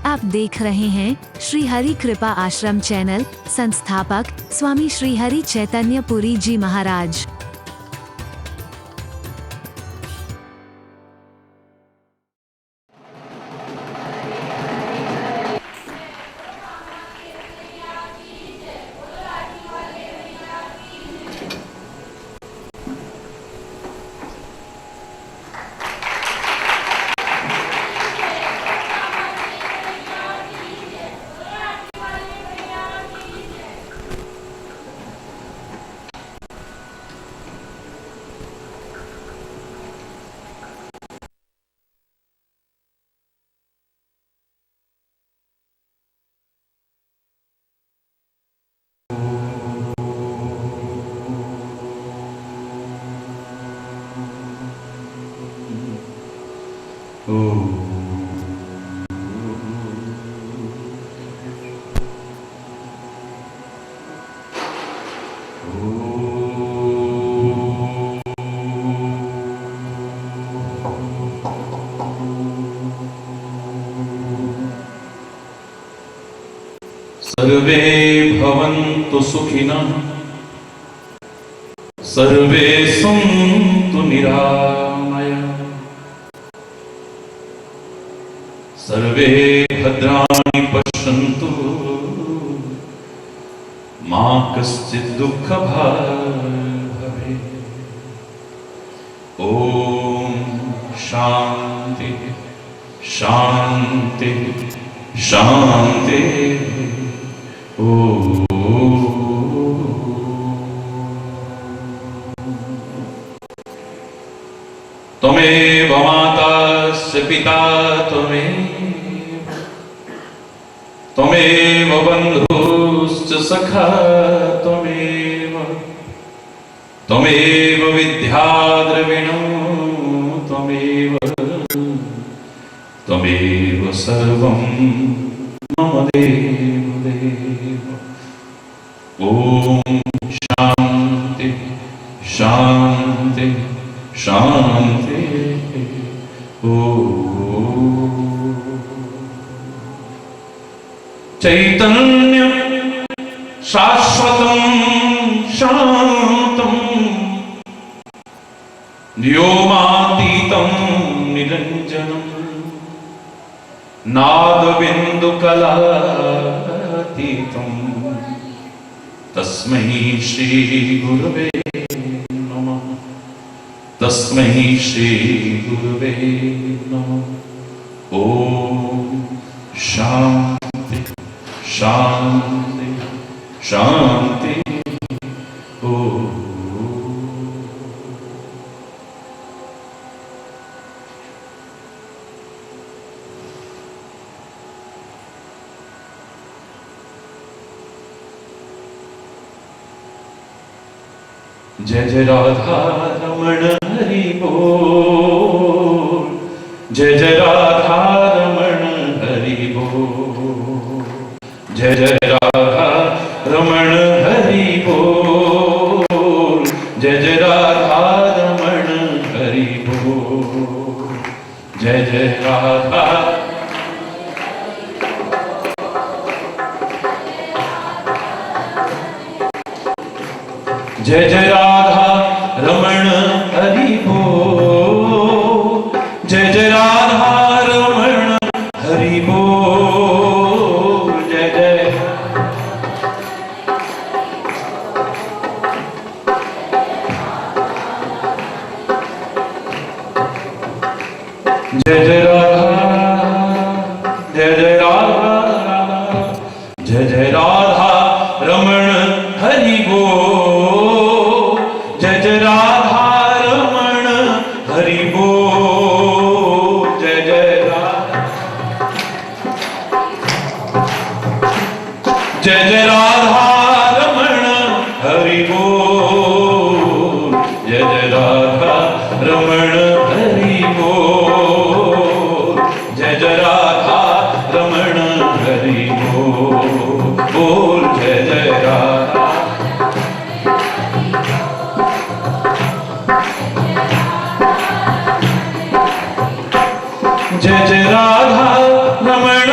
आप देख रहे हैं श्री हरि कृपा आश्रम चैनल। संस्थापक स्वामी श्री हरि चैतन्य पुरी जी महाराज। सर्वे भवन्तु सुखिनः, सर्वे सन्तु निरामयाः, सर्वे भद्राणि पश्यन्तु, मा कश्चित् दुःखभाग् भवेत्। ॐ शान्ति शान्ति शान्ति। त्वमेव मातास्य पिता त्वमेव, त्वमेव बन्धुश्च सखा त्वमेव, त्वमेव विद्या द्रविणो त्वमेव, त्वमेव सर्वं मम देव देव। ॐ शान्ति शान्ति शान्ति। चैतन्यं शाश्वतं शान्तं, व्योमातीतं निरञ्जनं, नादबिन्दुकलातीतं, तस्मै श्री गुरवे नमः, तस्मै श्री गुरवे नमः। ॐ शान्ति शान्ति शान्ति। जय जय राधा रमण हरि बोल, जय जय राधा रमण हरि बोल, जय जय राधा रमण हरि बोल, जय जय राधा रमण हरि बोल, जय जय राधा। जय जय राधा रमण हरि बोल, जय जय राधा रमण हरि बोल, जय जय। जय जय राधा, जय जय राधा, जय जय राधा रमण हरि बोल, जय जय राधा रमण हरि बोल, जय जय राधा। जय जय राधा रमण हरि बोल, जय जय राधा रमण हरि बोल, जय जय राधा रमण हरि बोल, जय जय राधा। जय जय राधा रमण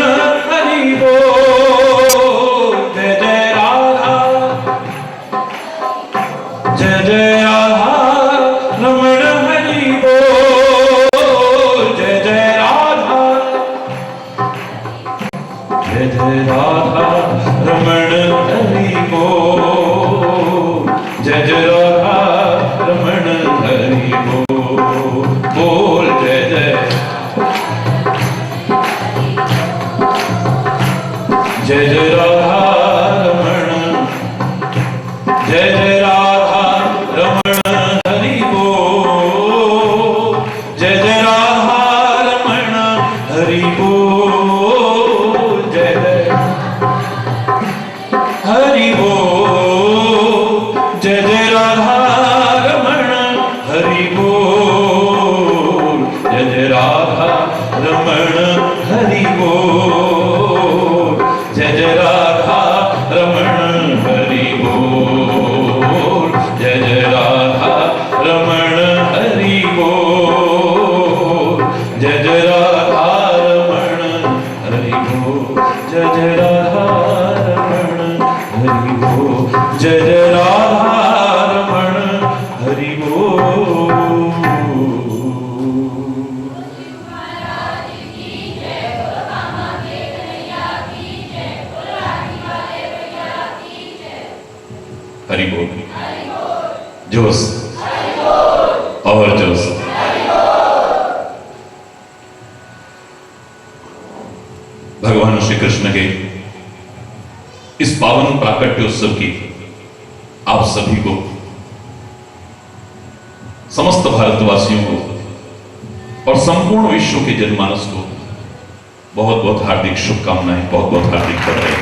जय जय राधा रमण, जय जय राधा रमण हरि बोल, जय जय राधा रमण हरि बोल, जय जय हरि बोल, जय जय राधा रमण हरि बोल, जय जय राधा रमण हरि बोल, जय जय राधा रमण हरि बोल, जय जय राधा रमण हरि बोल, जय जय राधा रमण हरि बोल, जय जय राधा रमण हरि बोल, जय जय राधा रमण हरि बोल। हरि बोल, जोश और जोश। भगवान श्री कृष्ण के इस पावन प्राकट्योत्सव की आप सभी को, समस्त भारतवासियों को और संपूर्ण विश्व के जनमानस को बहुत बहुत हार्दिक शुभकामनाएं, बहुत बहुत हार्दिक बधाई।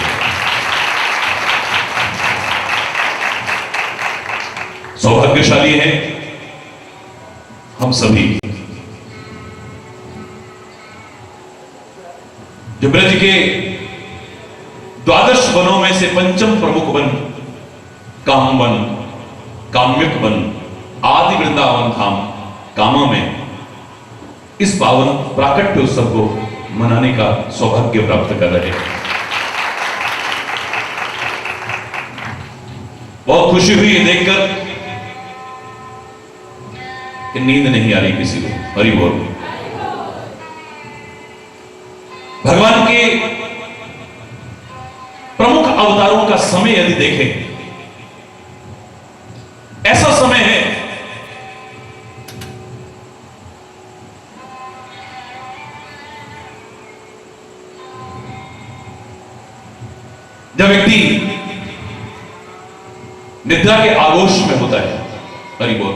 सौभाग्यशाली हैं हम सभी जो ब्रज के 12 वनों में से पंचम प्रमुख वन काम वन, काम्यक वन, आदि वृंदावन धाम कामा में इस पावन प्राकट्योत्सव को मनाने का सौभाग्य प्राप्त कर रहे हैं। बहुत खुशी हुई है देखकर कि नींद नहीं आ रही किसी को। हरि बोल। भगवान के प्रमुख अवतारों का समय यदि देखें, ऐसा समय है जब व्यक्ति निद्रा के आगोश में होता है। हरि बोल।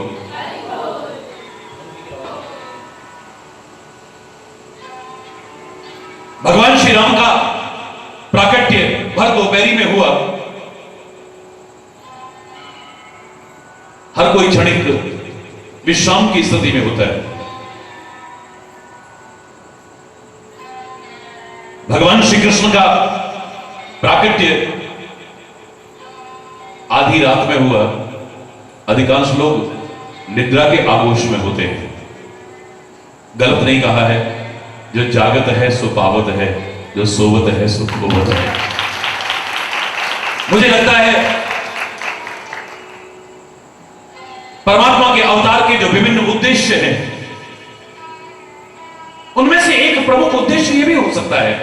भगवान श्री राम का प्राकट्य भर दोपहरी में हुआ। हर कोई क्षणिक विश्राम की स्थिति में होता है। भगवान श्री कृष्ण का प्राकट्य आधी रात में हुआ। अधिकांश लोग निद्रा के आगोश में होते हैं। गलत नहीं कहा है, जो जागत है सो पावत है, जो सोवत है सो खोवत है। मुझे लगता है परमात्मा के अवतार के जो विभिन्न उद्देश्य हैं, उनमें से एक प्रमुख उद्देश्य यह भी हो सकता है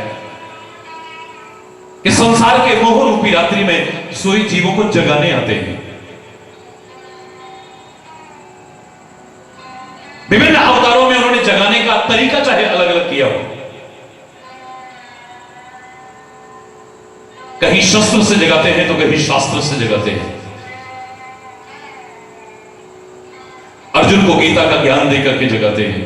कि संसार के मोह रूपी रात्रि में सोए जीवों को जगाने आते हैं। विभिन्न अवतारों में उन्होंने जगाने का तरीका चाहे अलग अलग किया हो। कहीं शस्त्र से जगाते हैं तो कहीं शास्त्र से जगाते हैं। अर्जुन को गीता का ज्ञान देकर के जगाते हैं।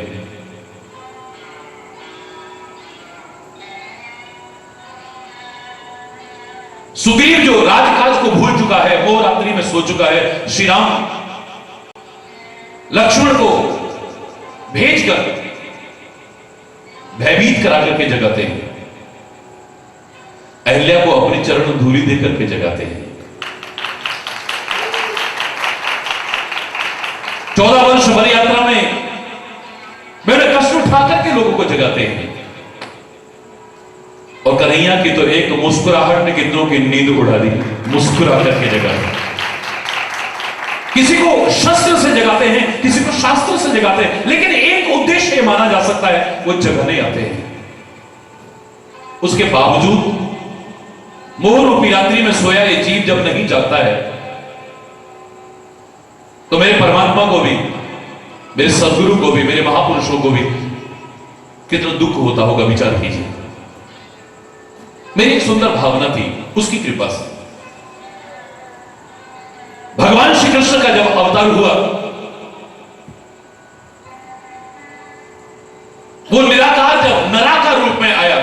सुग्रीव जो राजकाज को भूल चुका है, वो रात्रि में सो चुका है, श्री राम लक्ष्मण को भेजकर भयभीत करा करके जगाते हैं। अहिल्या को अपनी चरण धूलि देकर के जगाते हैं। 14 वर्ष वन यात्रा में मैंने कष्ट उठा करके लोगों को जगाते हैं। और कन्हैया की तो एक मुस्कुराहट ने कितनों की नींद उड़ा दी। मुस्कुरा करके जगाते हैं। किसी को शस्त्र से जगाते हैं, किसी को शास्त्र से जगाते हैं, लेकिन एक उद्देश्य माना जा सकता है, वो जगाने आते हैं। उसके बावजूद मोह रूपी रात्रि में सोया ये जीव जब नहीं जागता है, तो मेरे परमात्मा को भी, मेरे सदगुरु को भी, मेरे महापुरुषों को भी कितना दुख होता होगा, विचार कीजिए। मेरी एक सुंदर भावना थी, उसकी कृपा से भगवान श्री कृष्ण का जब अवतार हुआ, वो निराकार जब नराकार रूप में आया,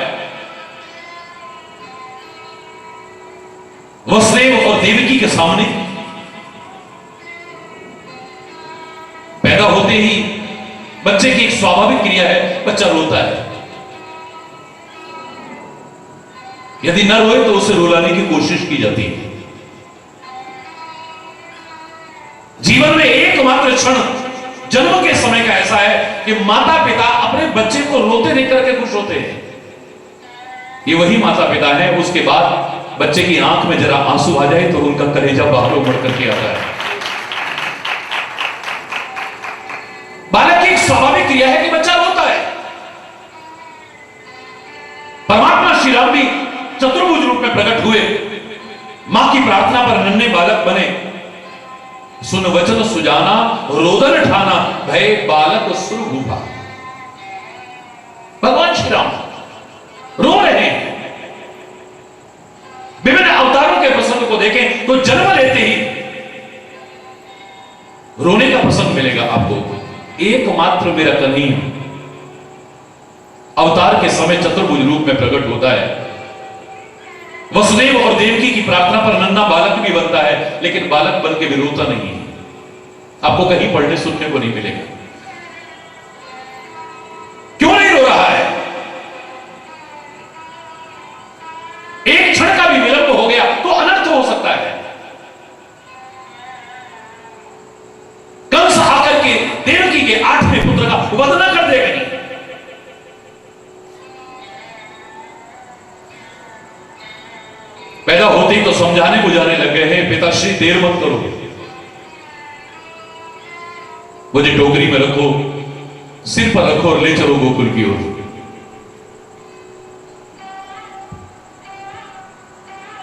वसुदेव और देवकी के सामने पैदा होते ही बच्चे की एक स्वाभाविक क्रिया है, बच्चा रोता है। यदि न रोए तो उसे रुलाने की कोशिश की जाती है। जीवन में एकमात्र क्षण जन्म के समय का ऐसा है कि माता पिता अपने बच्चे को रोते देख करके खुश होते हैं। ये वही माता पिता है, उसके बाद बच्चे की आंख में जरा आंसू आ जाए तो उनका कलेजा बाहर उमड़ करके आता है। बालक की एक स्वाभाविक क्रिया है कि बच्चा रोता है। परमात्मा श्री राम भी चतुर्भुज रूप में प्रकट हुए, मां की प्रार्थना पर नन्हे बालक बने। सुन वचन सुजाना रोदन ठाना, भय बालक सुर भूपा। भगवान श्री राम रो रहे हैं। विभिन्न अवतारों के प्रसंग को देखें तो जन्म लेते ही रोने का प्रसंग मिलेगा आपको। एकमात्र मेरा कन्हैया अवतार के समय चतुर्भुज रूप में प्रकट होता है। वसुदेव और देवकी की प्रार्थना पर नन्हा बालक भी बनता है, लेकिन बालक बन के भी रोता नहीं है। आपको कहीं पढ़ने सुनने को नहीं मिलेगा। क्यों नहीं रो रहा है? एक क्षण का भी विलंब हो गया तो अनर्थ हो सकता है। कंस आकर के देवकी के 8वें पुत्र का वध न कर देगा। नहीं, पैदा होते ही तो समझाने बुझाने लग गए हैं, पिताश्री देर मत करो, मुझे टोकरी में रखो, सिर पर रखो और ले चलो गोकुल की ओर।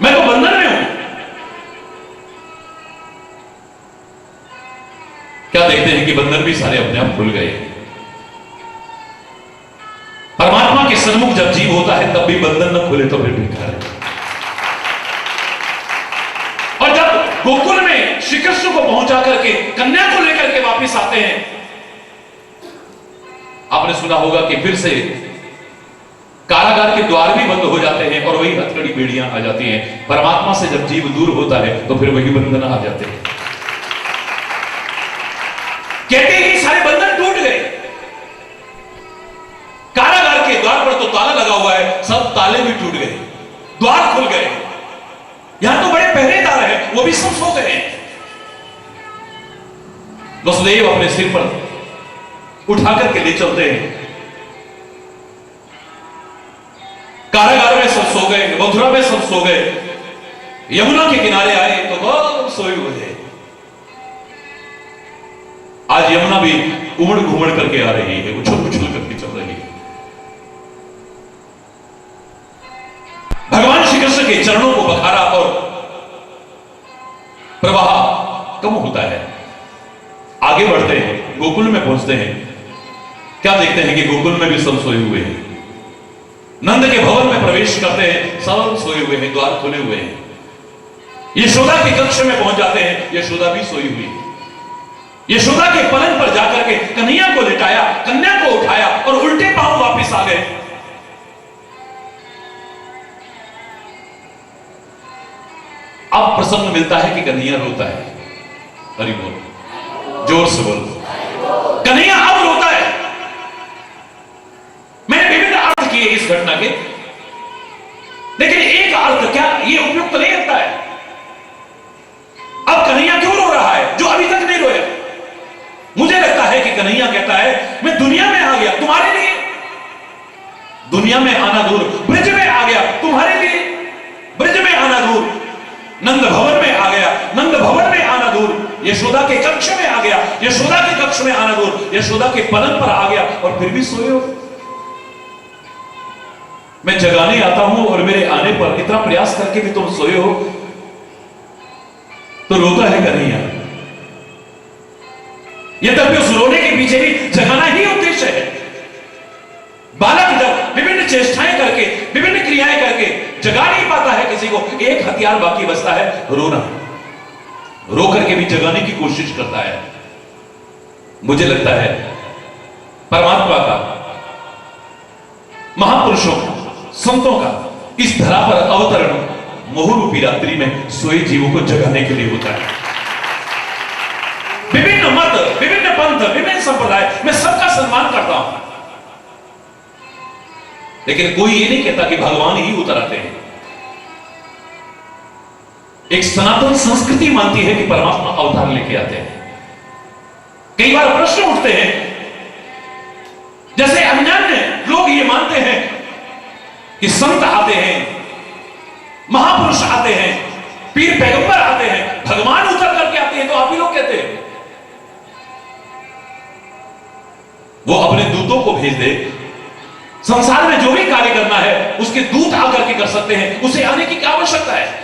मैं तो बंधन में हूं। क्या देखते हैं कि बंधन भी सारे अपने आप खुल गए। परमात्मा के सन्मुख जब जीव होता है तब भी बंधन न खुले तो फिर बेकार है। और जब गोकुल में श्री कृष्ण को पहुंचा करके कन्या को लेकर के वापस आते हैं, आपने सुना होगा कि फिर से कारागार के द्वार भी बंद हो जाते हैं और वही हथकड़ी बेड़ियां आ जाती हैं। परमात्मा से जब जीव दूर होता है तो फिर वही बंधन आ जाते हैं। कहते हैं कि सारे बंधन टूट गए। कारागार के द्वार पर तो ताला लगा हुआ है, सब ताले भी टूट गए, द्वार खुल गए। यहां तो बड़े पहरेदार हैं, वो भी सब सो गए। वसुदेव अपने सिर पर उठाकर के ले चलते हैं। कारागार में सब सो गए, मथुरा में सब सो गए, यमुना के किनारे आए तो बहुत सोए हुए थे। आज यमुना भी उमड़ घुमड़ करके आ रही है, उछल उछल करके चल रही है। भगवान श्री कृष्ण के चरणों को बखारा और प्रवाह कम होता है। आगे बढ़ते हैं, गोकुल में पहुंचते हैं। क्या देखते हैं कि गोकुल में भी सब सोए हुए हैं। नंद के भवन में प्रवेश करते हैं, सब सोए हुए हैं, द्वार खुले हुए हैं। यशोदा के कक्ष में पहुंच जाते हैं, यशोदा भी सोई हुई। यशोदा के पलंग पर जाकर के कन्हैया को लिटाया, कन्या को उठाया और उल्टे पांव वापस आ गए। अब प्रसंग मिलता है कि कन्हैया रोता है। हरि बोल, जोर से बोल। कन्हैया अब रोता है। मैंने विभिन्न अर्थ किए इस घटना के, लेकिन एक अर्थ क्या ये उपयुक्त नहीं लगता है। अब कन्हैया क्यों रो रहा है जो अभी तक नहीं रोया? मुझे लगता है कि कन्हैया कहता है मैं दुनिया में आ गया तुम्हारे लिए, दुनिया में आना दूर, ब्रज में आ गया तुम्हारे लिए, ब्रज में आना दूर, नंद भवन में आ गया, नंद भवन में आना दूर, यशोदा के कक्ष में आ गया, यशोदा के कक्ष में आना दूर, यशोदा के पलंग पर आ गया और फिर भी सोए हो। मैं जगाने आता हूं और मेरे आने पर इतना प्रयास करके भी तुम सोए हो, तो रोता है कन्हैया। यद्यपि उस रोने के पीछे भी जगाना ही उद्देश्य है। बालक जब विभिन्न चेष्टाएं करके, विभिन्न क्रियाएं करके जगा हथियार बाकी बचता है रोना। रो करके भी जगाने की कोशिश करता है। मुझे लगता है परमात्मा का, महापुरुषों का, संतों का इस धरा पर अवतरण मोहरूपी रात्रि में सोए जीवों को जगाने के लिए होता है। विभिन्न मत, विभिन्न पंथ, विभिन्न संप्रदाय, मैं सबका सम्मान करता हूं, लेकिन कोई ये नहीं कहता कि भगवान ही उतर आते हैं। एक सनातन संस्कृति मानती है कि परमात्मा अवतार लेके आते हैं। कई बार प्रश्न उठते हैं, जैसे अज्ञान लोग ये मानते हैं कि संत आते हैं, महापुरुष आते हैं, पीर पैगंबर आते हैं, भगवान उतर करके आते हैं। तो आप ही लोग कहते हैं वो अपने दूतों को भेज दे, संसार में जो भी कार्य करना है उसके दूत आकर के कर सकते हैं, उसे आने की क्या आवश्यकता है?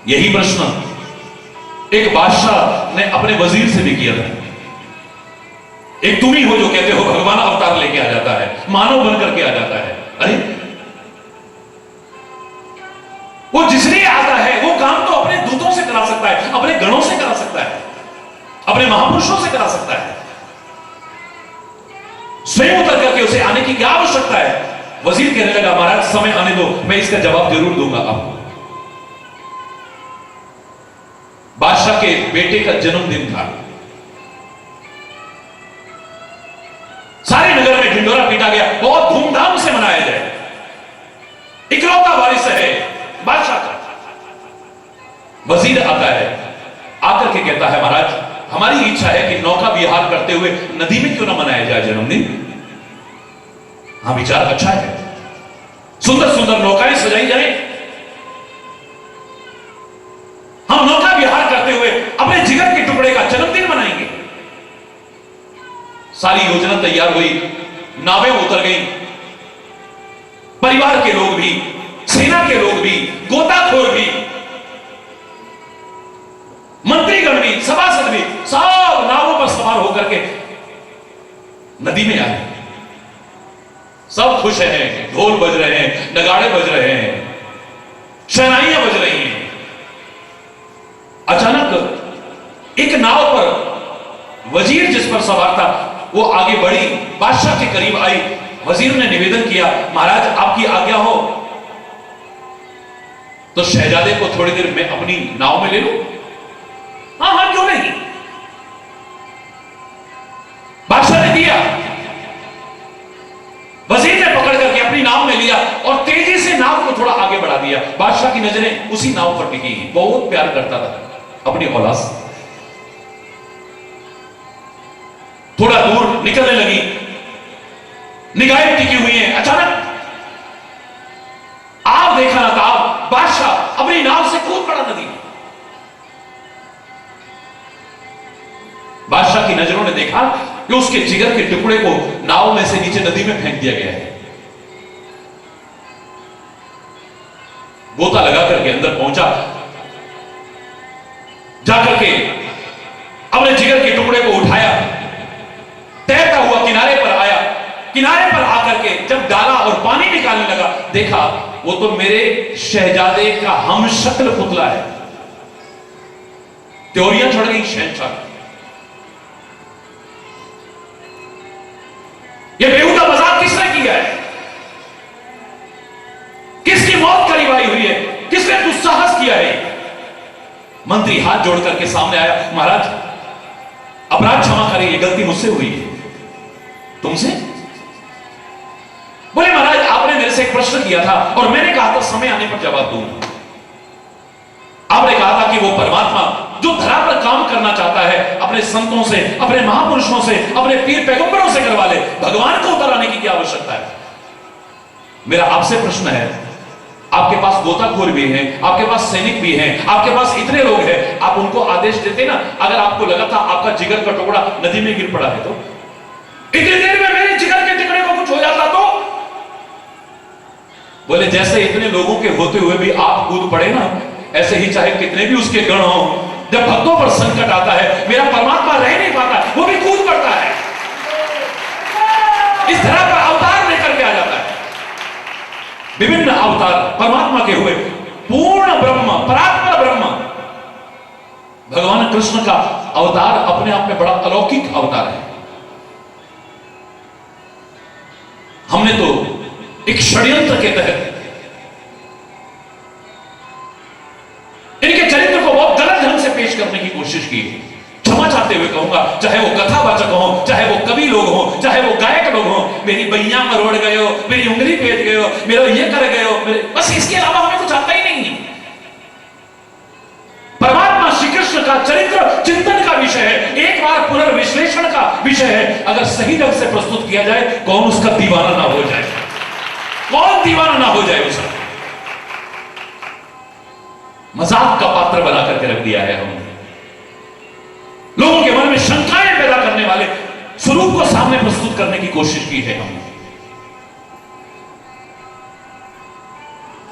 यही प्रश्न एक बादशाह ने अपने वजीर से भी किया था। एक तुम ही हो जो कहते हो भगवान अवतार लेके आ जाता है, मानव बन करके आ जाता है। अरे वो जिसलिए आता है वो काम तो अपने दूतों से करा सकता है, अपने गणों से करा सकता है, अपने महापुरुषों से करा सकता है। स्वयं उतर करके उसे आने की क्या आवश्यकता है? वजीर कहने लगा, महाराज समय आने दो, मैं इसका जवाब जरूर दूंगा आपको। बादशाह के बेटे का जन्मदिन था। सारे नगर में ढिंडोरा पीटा गया, बहुत धूमधाम से मनाया जाए। इकलौता वारिस है बादशाह का। वजीर आता है, आकर के कहता है, महाराज हमारी इच्छा है कि नौका विहार करते हुए नदी में क्यों ना मनाया जाए जन्मदिन। हाँ, विचार अच्छा है, सुंदर सुंदर नौकाएं सजाई जाए, हम नौका विहार करते हुए अपने जिगर के टुकड़े का जन्मदिन मनाएंगे। सारी योजना तैयार हुई, नावें उतर गई, परिवार के लोग भी, सेना के लोग भी, गोताखोर भी, मंत्रीगण भी, सभासद भी, सब नावों पर सवार होकर के नदी में आए। सब खुश हैं, ढोल बज रहे हैं, नगाड़े बज रहे हैं, शहनाइयां बज रही हैं। अचानक एक नाव पर वजीर जिस पर सवार था वो आगे बढ़ी, बादशाह के करीब आई। वजीर ने निवेदन किया, महाराज आपकी आज्ञा हो तो शहजादे को थोड़ी देर मैं अपनी नाव में ले लूं। हाँ हाँ, क्यों नहीं। बादशाह ने दिया, वजीर ने पकड़ करके अपनी नाव में लिया और तेजी से नाव को थोड़ा आगे बढ़ा दिया। बादशाह की नजरें उसी नाव पर टिकी, बहुत प्यार करता था अपनी औलाद से। थोड़ा दूर निकलने लगी, निगाहें टिकी हुई हैं। अचानक आप देखा ना था, बादशाह अपनी नाव से कूद पड़ा नदी में। बादशाह की नजरों ने देखा कि उसके जिगर के टुकड़े को नाव में से नीचे नदी में फेंक दिया गया है। गोता लगा करके अंदर पहुंचा, जाकर के अपने जिगर के टुकड़े को उठाया, तैरता हुआ किनारे पर आया। किनारे पर आकर के जब डाला और पानी निकालने लगा, देखा वो तो मेरे शहजादे का हमशक्ल पुतला है। त्योरियां चढ़ गई शहंशाह। ये बेहुदा मजाक किसने किया है? किसकी मौत करीब आई हुई है? किसने दुस्साहस किया है? मंत्री हाथ जोड़ करके सामने आया, महाराज अपराध क्षमा करें, ये गलती मुझसे हुई है। तुमसे? बोले महाराज आपने मेरे से एक प्रश्न किया था और मैंने कहा था समय आने पर जवाब दूंगा। आपने कहा था कि वो परमात्मा जो धरा पर काम करना चाहता है अपने संतों से, अपने महापुरुषों से, अपने पीर पैगंबरों से करवा ले, भगवान को उतर आने की क्या आवश्यकता है? मेरा आपसे प्रश्न है, आपके पास गोताखोर भी हैं, आपके पास सैनिक भी हैं, आपके पास इतने लोग हैं, आप उनको आदेश देते ना। अगर आपको लगा था आपका जिगर का टुकड़ा नदी में गिर पड़ा है तो इतनी देर में मेरे जिगर के टुकड़े को कुछ हो जाता तो? बोले जैसे इतने लोगों के होते हुए भी आप कूद पड़े ना, ऐसे ही चाहे कितने भी उसके गण हो, जब भक्तों पर संकट आता है मेरा परमात्मा रह नहीं पाता, वो भी कूद पड़ता है, इस धरा पर अवतार लेकर के आ जाता है। विभिन्न अवतार परमात्मा के हुए, पूर्ण ब्रह्म, परात्पर ब्रह्म भगवान कृष्ण का अवतार अपने आप में बड़ा अलौकिक अवतार है। हमने तो एक षड्यंत्र के तहत इनके चरित्र को बहुत गलत ढंग से पेश करने की कोशिश की। क्षमा चाहते हुए कहूंगा, चाहे वो कथावाचक हो, चाहे वो कवि लोग हो, चाहे वो गायक लोग हो, मेरी बैया मरोड़ गए हो, मेरी उंगली फेंच गए हो, मेरा ये कर गए हो, बस इसके अलावा हमें कुछ आता ही नहीं। परमात्मा श्री कृष्ण का चरित्र चिंतन का विषय है, एक बार पुनर्विश्लेषण का विषय है। अगर सही ढंग से प्रस्तुत किया जाए, कौन उसका दीवाना ना हो जाए, कौन दीवाना ना हो जाए उसका। मजाक का पात्र बना करके रख दिया है हमने। लोगों के मन में शंकाएं पैदा करने वाले स्वरूप को सामने प्रस्तुत करने की कोशिश की है हमने।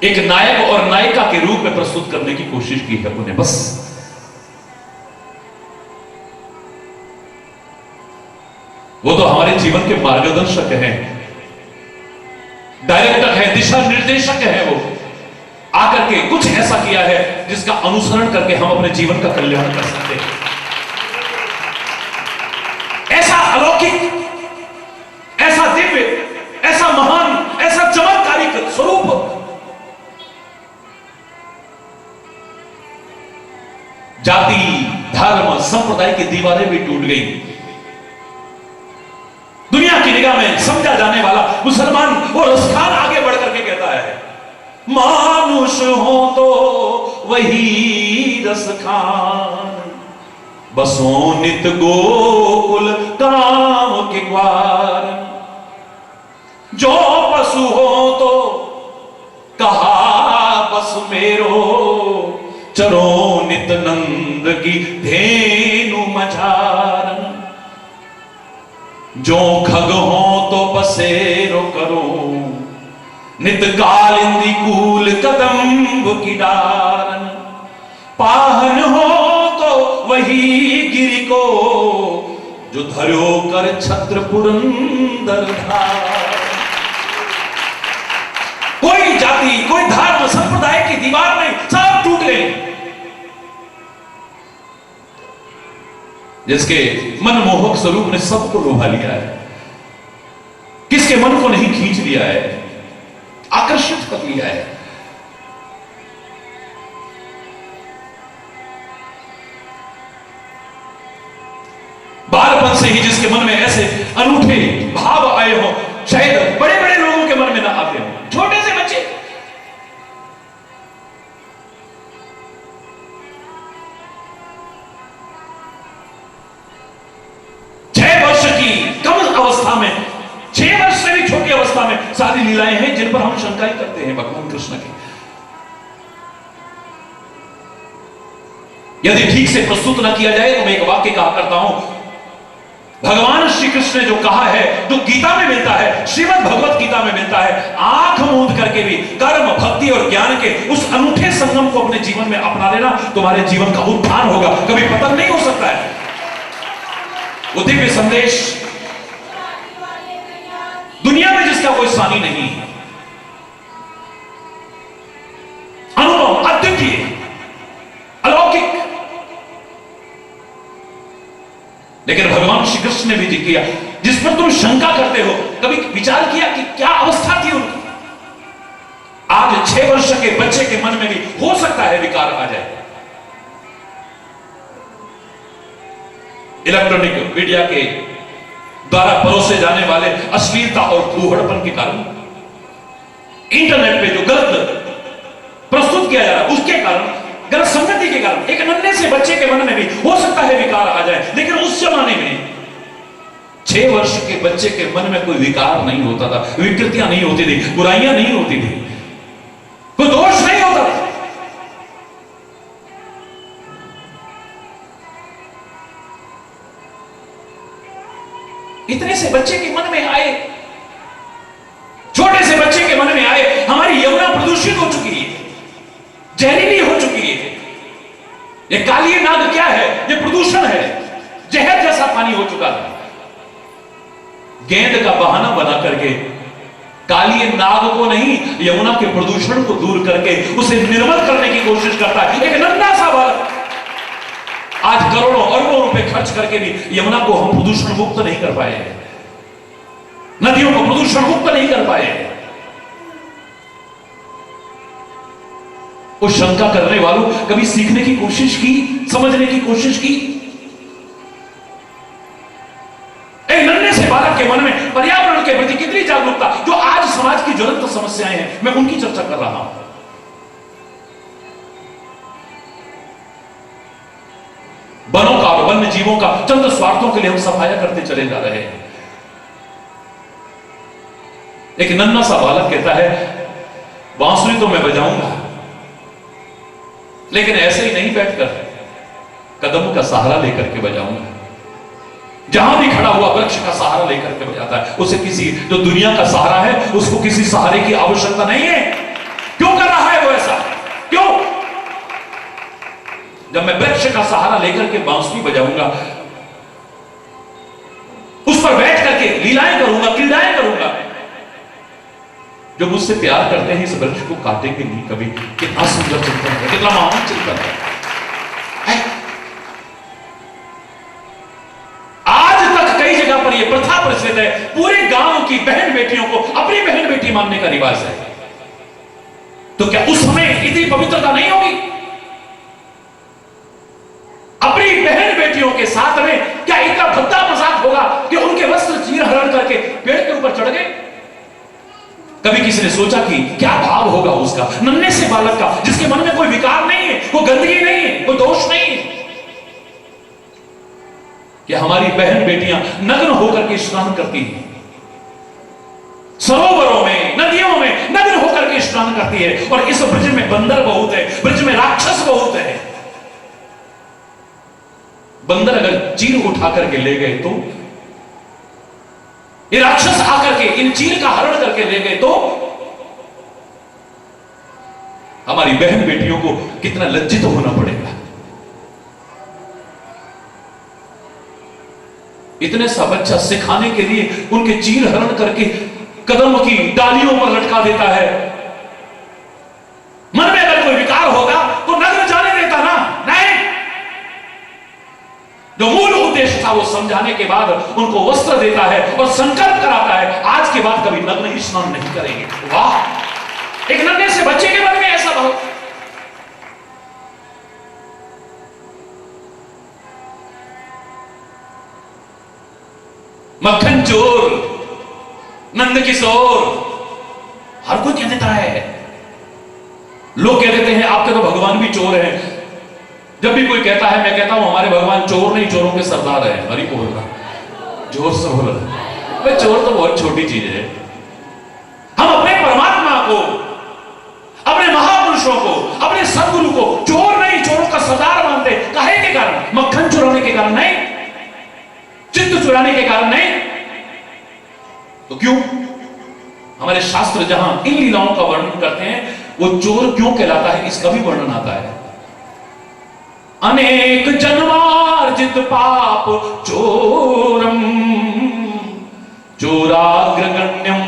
एक नायक और नायिका के रूप में प्रस्तुत करने की कोशिश की है उन्हें, बस। वो तो हमारे जीवन के मार्गदर्शक हैं, डायरेक्टर है, दिशा निर्देशक है। वो आकर के कुछ ऐसा किया है जिसका अनुसरण करके हम अपने जीवन का कल्याण कर सकते हैं। ऐसा अलौकिक, ऐसा दिव्य, ऐसा महान, ऐसा चमत्कारिक स्वरूप जाति, धर्म, संप्रदाय की दीवारें भी टूट गई। दुनिया की निगाह में समझा जाने वाला मुसलमान वो रसखान आगे बढ़ करके कहता है, मानुष हो तो वही रसखान, बसो नित गोकुल काम के ग्वार। जो पशु हो तो कहा बस मेरो, चरो नित नंद की धेनु मझार। जो खग हो तो बसेरो करो, नित कालिंदी कूल कदम्ब की डारन। पाहन हो तो वही गिरि को, जो धर्यो कर छत्र पुरंदर धार। कोई जाति, कोई धर्म, संप्रदाय की दीवार नहीं, सब टूट गए। जिसके मनमोहक स्वरूप ने सबको लुभा लिया है, किसके मन को नहीं खींच लिया है, आकर्षित कर लिया है। बालपन से ही जिसके मन में ऐसे अनूठे भाव आए हो, शायद बड़े बड़े लोगों के मन में ना आते हो, छोटे से बच्चे। अवस्था में, 6 वर्ष से भी छोटी अवस्था में सारी लीलाएं हैं जिन पर हम शंकाएं करते हैं भगवान कृष्ण की। यदि ठीक से प्रस्तुत ना किया जाए तो मैं एक वाक्य कहा करता हूं, भगवान श्री कृष्ण ने जो कहा है, जो गीता में मिलता है, श्रीमद् भगवत गीता में मिलता है, आंख मूंद करके भी कर्म, भक्ति और ज्ञान के उस अनूठे संगम को अपने जीवन में अपना लेना, तुम्हारे जीवन का उत्थान होगा, कभी पतन नहीं हो सकता है। वो दिव्य संदेश दुनिया में जिसका कोई सानी नहीं, अनुभव अद्वितीय, अलौकिक। लेकिन भगवान श्री कृष्ण ने भी किया, जिस पर तुम शंका करते हो, कभी विचार किया कि क्या अवस्था थी उनकी? आज 6 वर्ष के बच्चे के मन में भी हो सकता है विकार आ जाए। इलेक्ट्रॉनिक मीडिया के द्वारा परोसे जाने वाले अश्लीलता और फूहड़पन के कारण, इंटरनेट पे जो गलत प्रस्तुत किया जा रहा है उसके कारण, गलत संगति के कारण एक नन्हे से बच्चे के मन में भी हो सकता है विकार आ जाए। लेकिन उस जमाने में 6 वर्ष के बच्चे के मन में कोई विकार नहीं होता था, विकृतियां नहीं होती थी, बुराइयां नहीं होती थी, कोई दोष नहीं होता था। इतने से बच्चे के मन में आए, छोटे से बच्चे के मन में आए, हमारी यमुना प्रदूषित हो चुकी है, जहरीली हो चुकी है। ये काली नाग क्या है? ये प्रदूषण है, जहर जैसा पानी हो चुका है। गेंद का बहाना बना करके काली नाग को नहीं, यमुना के प्रदूषण को दूर करके उसे निर्मल करने की कोशिश करता है एक नन्हा सा बालक। आज करोड़ों अरबों रुपए खर्च करके भी यमुना को हम प्रदूषण मुक्त नहीं कर पाए हैं, नदियों को प्रदूषण मुक्त नहीं कर पाए हैं। उस शंका करने वालों कभी सीखने की कोशिश की, समझने की कोशिश की? एक नन्हे से बालक के मन में पर्यावरण के प्रति कितनी जागरूकता, जो आज समाज की ज्वलंत समस्याएं हैं, मैं उनकी चर्चा कर रहा हूं। वनों का और वन्य जीवों का चंद स्वार्थों के लिए हम सफाया करते चले जा रहे हैं। एक नन्हा सा बालक कहता है बांसुरी तो मैं बजाऊंगा, लेकिन ऐसे ही नहीं बैठकर कदम का सहारा लेकर के बजाऊंगा। जहां भी खड़ा हुआ वृक्ष का सहारा लेकर के बजाता है। उसे किसी जो दुनिया का सहारा है उसको किसी सहारे की आवश्यकता नहीं है। क्यों कर रहा है वो ऐसा? क्यों? जब मैं वृक्ष का सहारा लेकर के बांसुरी बजाऊंगा, उस पर बैठ करके लीलाएं करूंगा, क्रीड़ाएं करूंगा, जो मुझसे प्यार करते हैं इस वृक्ष को काटेंगे नहीं कभी। कितना सुंदर चिंतन है, कितना महान चिंतन है। पर यह प्रथा प्रचलित है, पूरे गांव की बहन बेटियों को अपनी बहन बेटी मानने का रिवाज है। तो क्या उस समय इतनी पवित्रता नहीं होगी? अपनी बहन बेटियों के साथ में क्या इतना भद्दा मजाक होगा कि उनके वस्त्र चीर हरण करके पेड़ के ऊपर चढ़ गए? कभी किसी ने सोचा कि क्या भाव होगा उसका, नन्हे से बालक का, जिसके मन में कोई विकार नहीं है, कोई गंदगी नहीं है, कोई दोष नहीं है, कि हमारी बहन बेटियां नग्न होकर के स्नान करती हैं, सरोवरों में, नदियों में नग्न होकर के स्नान करती है। और इस ब्रज में बंदर बहुत है, ब्रज में राक्षस बहुत है। बंदर अगर चीर उठा करके ले गए तो, ये राक्षस आकर के इन चीर का हरण करके ले गए तो हमारी बहन बेटियों को कितना लज्जित होना पड़ेगा। इतने सा बच्चा सिखाने के लिए उनके चीर हरण करके कदम की डालियों पर लटका देता है। मन में अगर कोई विकार होगा तो नग्न जाने देता ना? नहीं। जो मूल उद्देश्य था वो समझाने के बाद उनको वस्त्र देता है और संकल्प कराता है आज के बाद कभी नग्न स्नान नहीं करेंगे। वाह, एक नन्हे से बच्चे के मन में ऐसा भाव। मक्खन चोर, नंद किशोर, हर कोई कह देता है। लोग कह देते हैं आपके तो भगवान भी चोर हैं। जब भी कोई कहता है मैं कहता हूं हमारे भगवान चोर नहीं, चोरों के सरदार है। हरि बोल रहा, जोर से बोल रहा। भाई चोर तो बहुत छोटी चीज है। हम अपने परमात्मा को, अपने महापुरुषों को, अपने सदगुरु को चोर नहीं, चोरों का सरदार मानते। काहे के कारण? मक्खन चुराने के कारण नहीं, चित्त चुराने के कारण नहीं। तो क्यों? हमारे शास्त्र जहां इन लीलाओं का वर्णन करते हैं वो चोर क्यों कहलाता है इसका भी वर्णन आता है। अनेक जन्मार्जित पाप चोरम चोराग्रगण्यम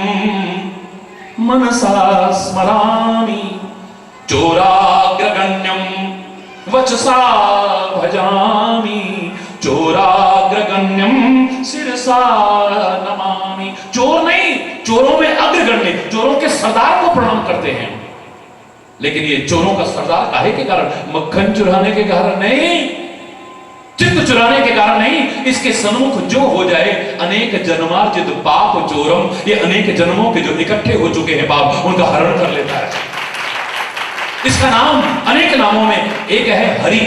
मनसा स्मरामि चोराग्रगण्यम वचसा भजामि चोराग्रगण्यम शिरसा नमामि। चोर नहीं, चोरों में अग्रगण्य, चोरों के सरदार को प्रणाम करते हैं। लेकिन ये चोरों का सरदार काहे के कारण? मक्खन चुराने के कारण नहीं, चित्त चुराने के कारण नहीं। इसके सन्मुख जो हो जाए अनेक जन्मार्जित पाप चोरम, ये अनेक जन्मों के जो इकट्ठे हो चुके हैं पाप, उनका हरण कर लेता है। इसका नाम अनेक नामों में एक है हरि।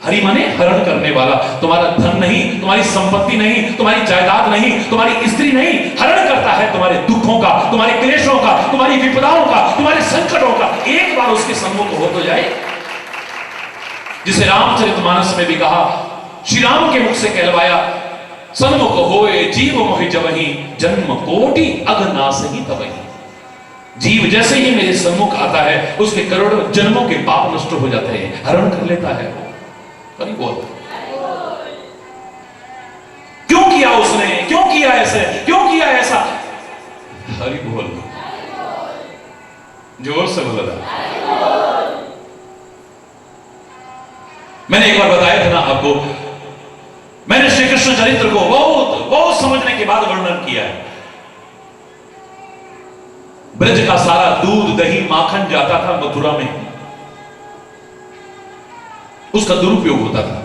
हरि माने हरण करने वाला। तुम्हारा धन नहीं, तुम्हारी संपत्ति नहीं, तुम्हारी जायदाद नहीं, तुम्हारी स्त्री नहीं, हरण करता है तुम्हारे दुखों का, तुम्हारे क्लेशों का, तुम्हारी विपदाओं का, तुम्हारे संकटों का। एक बार उसके सम्मुख हो तो जाए। जिसे रामचरितमानस में भी कहा, श्री राम के मुख से कहलवाया, सन्मुख होए जीव मोहि जबहि जन्म कोटि अघनाश ही तबहि। जीव जैसे ही मेरे सम्मुख आता है उसके करोड़ों जन्मों के पाप नष्ट हो जाते हैं, हरण कर लेता है। क्यों किया उसने? क्यों किया ऐसे? क्यों किया ऐसा? हरि बोल, जोर से बोला था। मैंने एक बार बताया था ना आपको, मैंने श्री कृष्ण चरित्र को बहुत बहुत समझने के बाद वर्णन किया है। ब्रज का सारा दूध दही माखन जाता था मथुरा में, उसका दुरुपयोग होता था।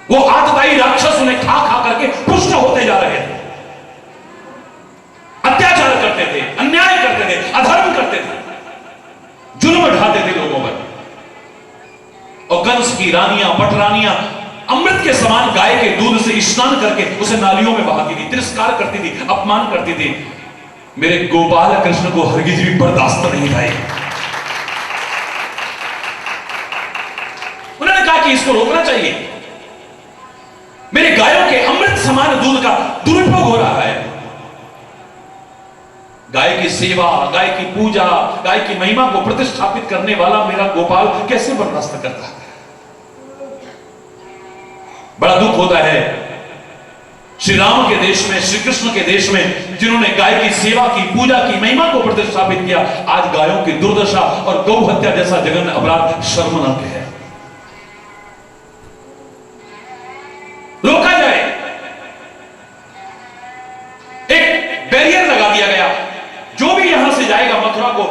वो आतताई राक्षस उन्हें खा खा करके पुष्ट होते जा रहे थे, अत्याचार करते थे, अन्याय करते थे, अधर्म करते थे, जुल्म ढाते थे लोगों पर। और कंस की रानियां पटरानियां अमृत के समान गाय के दूध से स्नान करके उसे नालियों में बहाती थी, तिरस्कार करती थी, अपमान करती थी। मेरे गोपाल कृष्ण को हरगिज भी बर्दाश्त नहीं था। उन्होंने कहा कि इसको रोकना चाहिए, मेरे गायों के अमृत समान दूध का दुरुपयोग हो रहा है। गाय की सेवा, गाय की पूजा, गाय की महिमा को प्रतिष्ठापित करने वाला मेरा गोपाल कैसे बर्दाश्त करता है। बड़ा दुख होता है श्री राम के देश में, श्री कृष्ण के देश में, जिन्होंने गाय की सेवा की, पूजा की, महिमा को प्रतिष्ठापित किया, आज गायों की दुर्दशा और गौ हत्या जैसा जघन्य अपराध शर्मनाक है। रोका जाए, एक बैरियर लगा दिया गया, जो भी यहां से जाएगा मथुरा को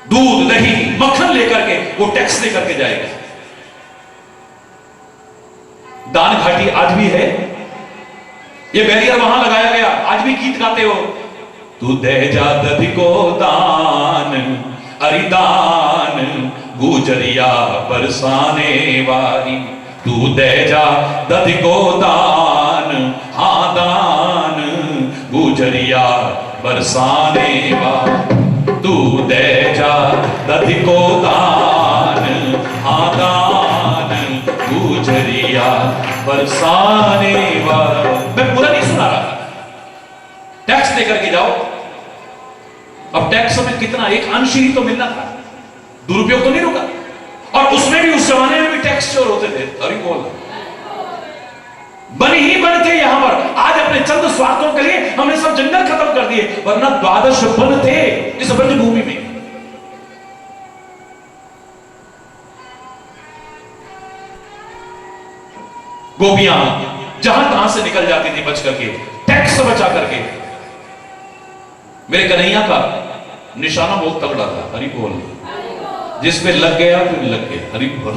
दूध दही मक्खन लेकर के वो टैक्स लेकर के जाएगा। दान घाटी आज भी है, ये बैरियर वहां लगाया गया। आज भी गीत गाते हो, तू दे जा दधि को दान, अरिदान गुजरिया बरसाने वाली, तू दे जा दधि को दान, हाँ दान गुजरिया बरसाने वाली, तू दे जा दधि को दान, हाँ दान गुजरिया बरसाने वाली। मैं पूरा नहीं सुना रहा, टैक्स लेकर के जाओ। अब टैक्स में कितना, एक अंश ही तो मिलना था, दुरुपयोग तो नहीं रुका। और उसमें भी, उस जमाने में भी टैक्स चोर होते थे। अरे बोल, बन ही बन थे यहां पर। आज अपने चंद स्वार्थों के लिए हमने सब जंगल खत्म कर दिए, वरना 12 वन थे इस ब्रजभूमि में। गोपियां जहां तहां से निकल जाती थी बच करके, टैक्स बचा करके। मेरे कन्हैया का निशाना बहुत तगड़ा था, हरि बोल, जिस पे लग गया फिर लग गया, हरि बोल।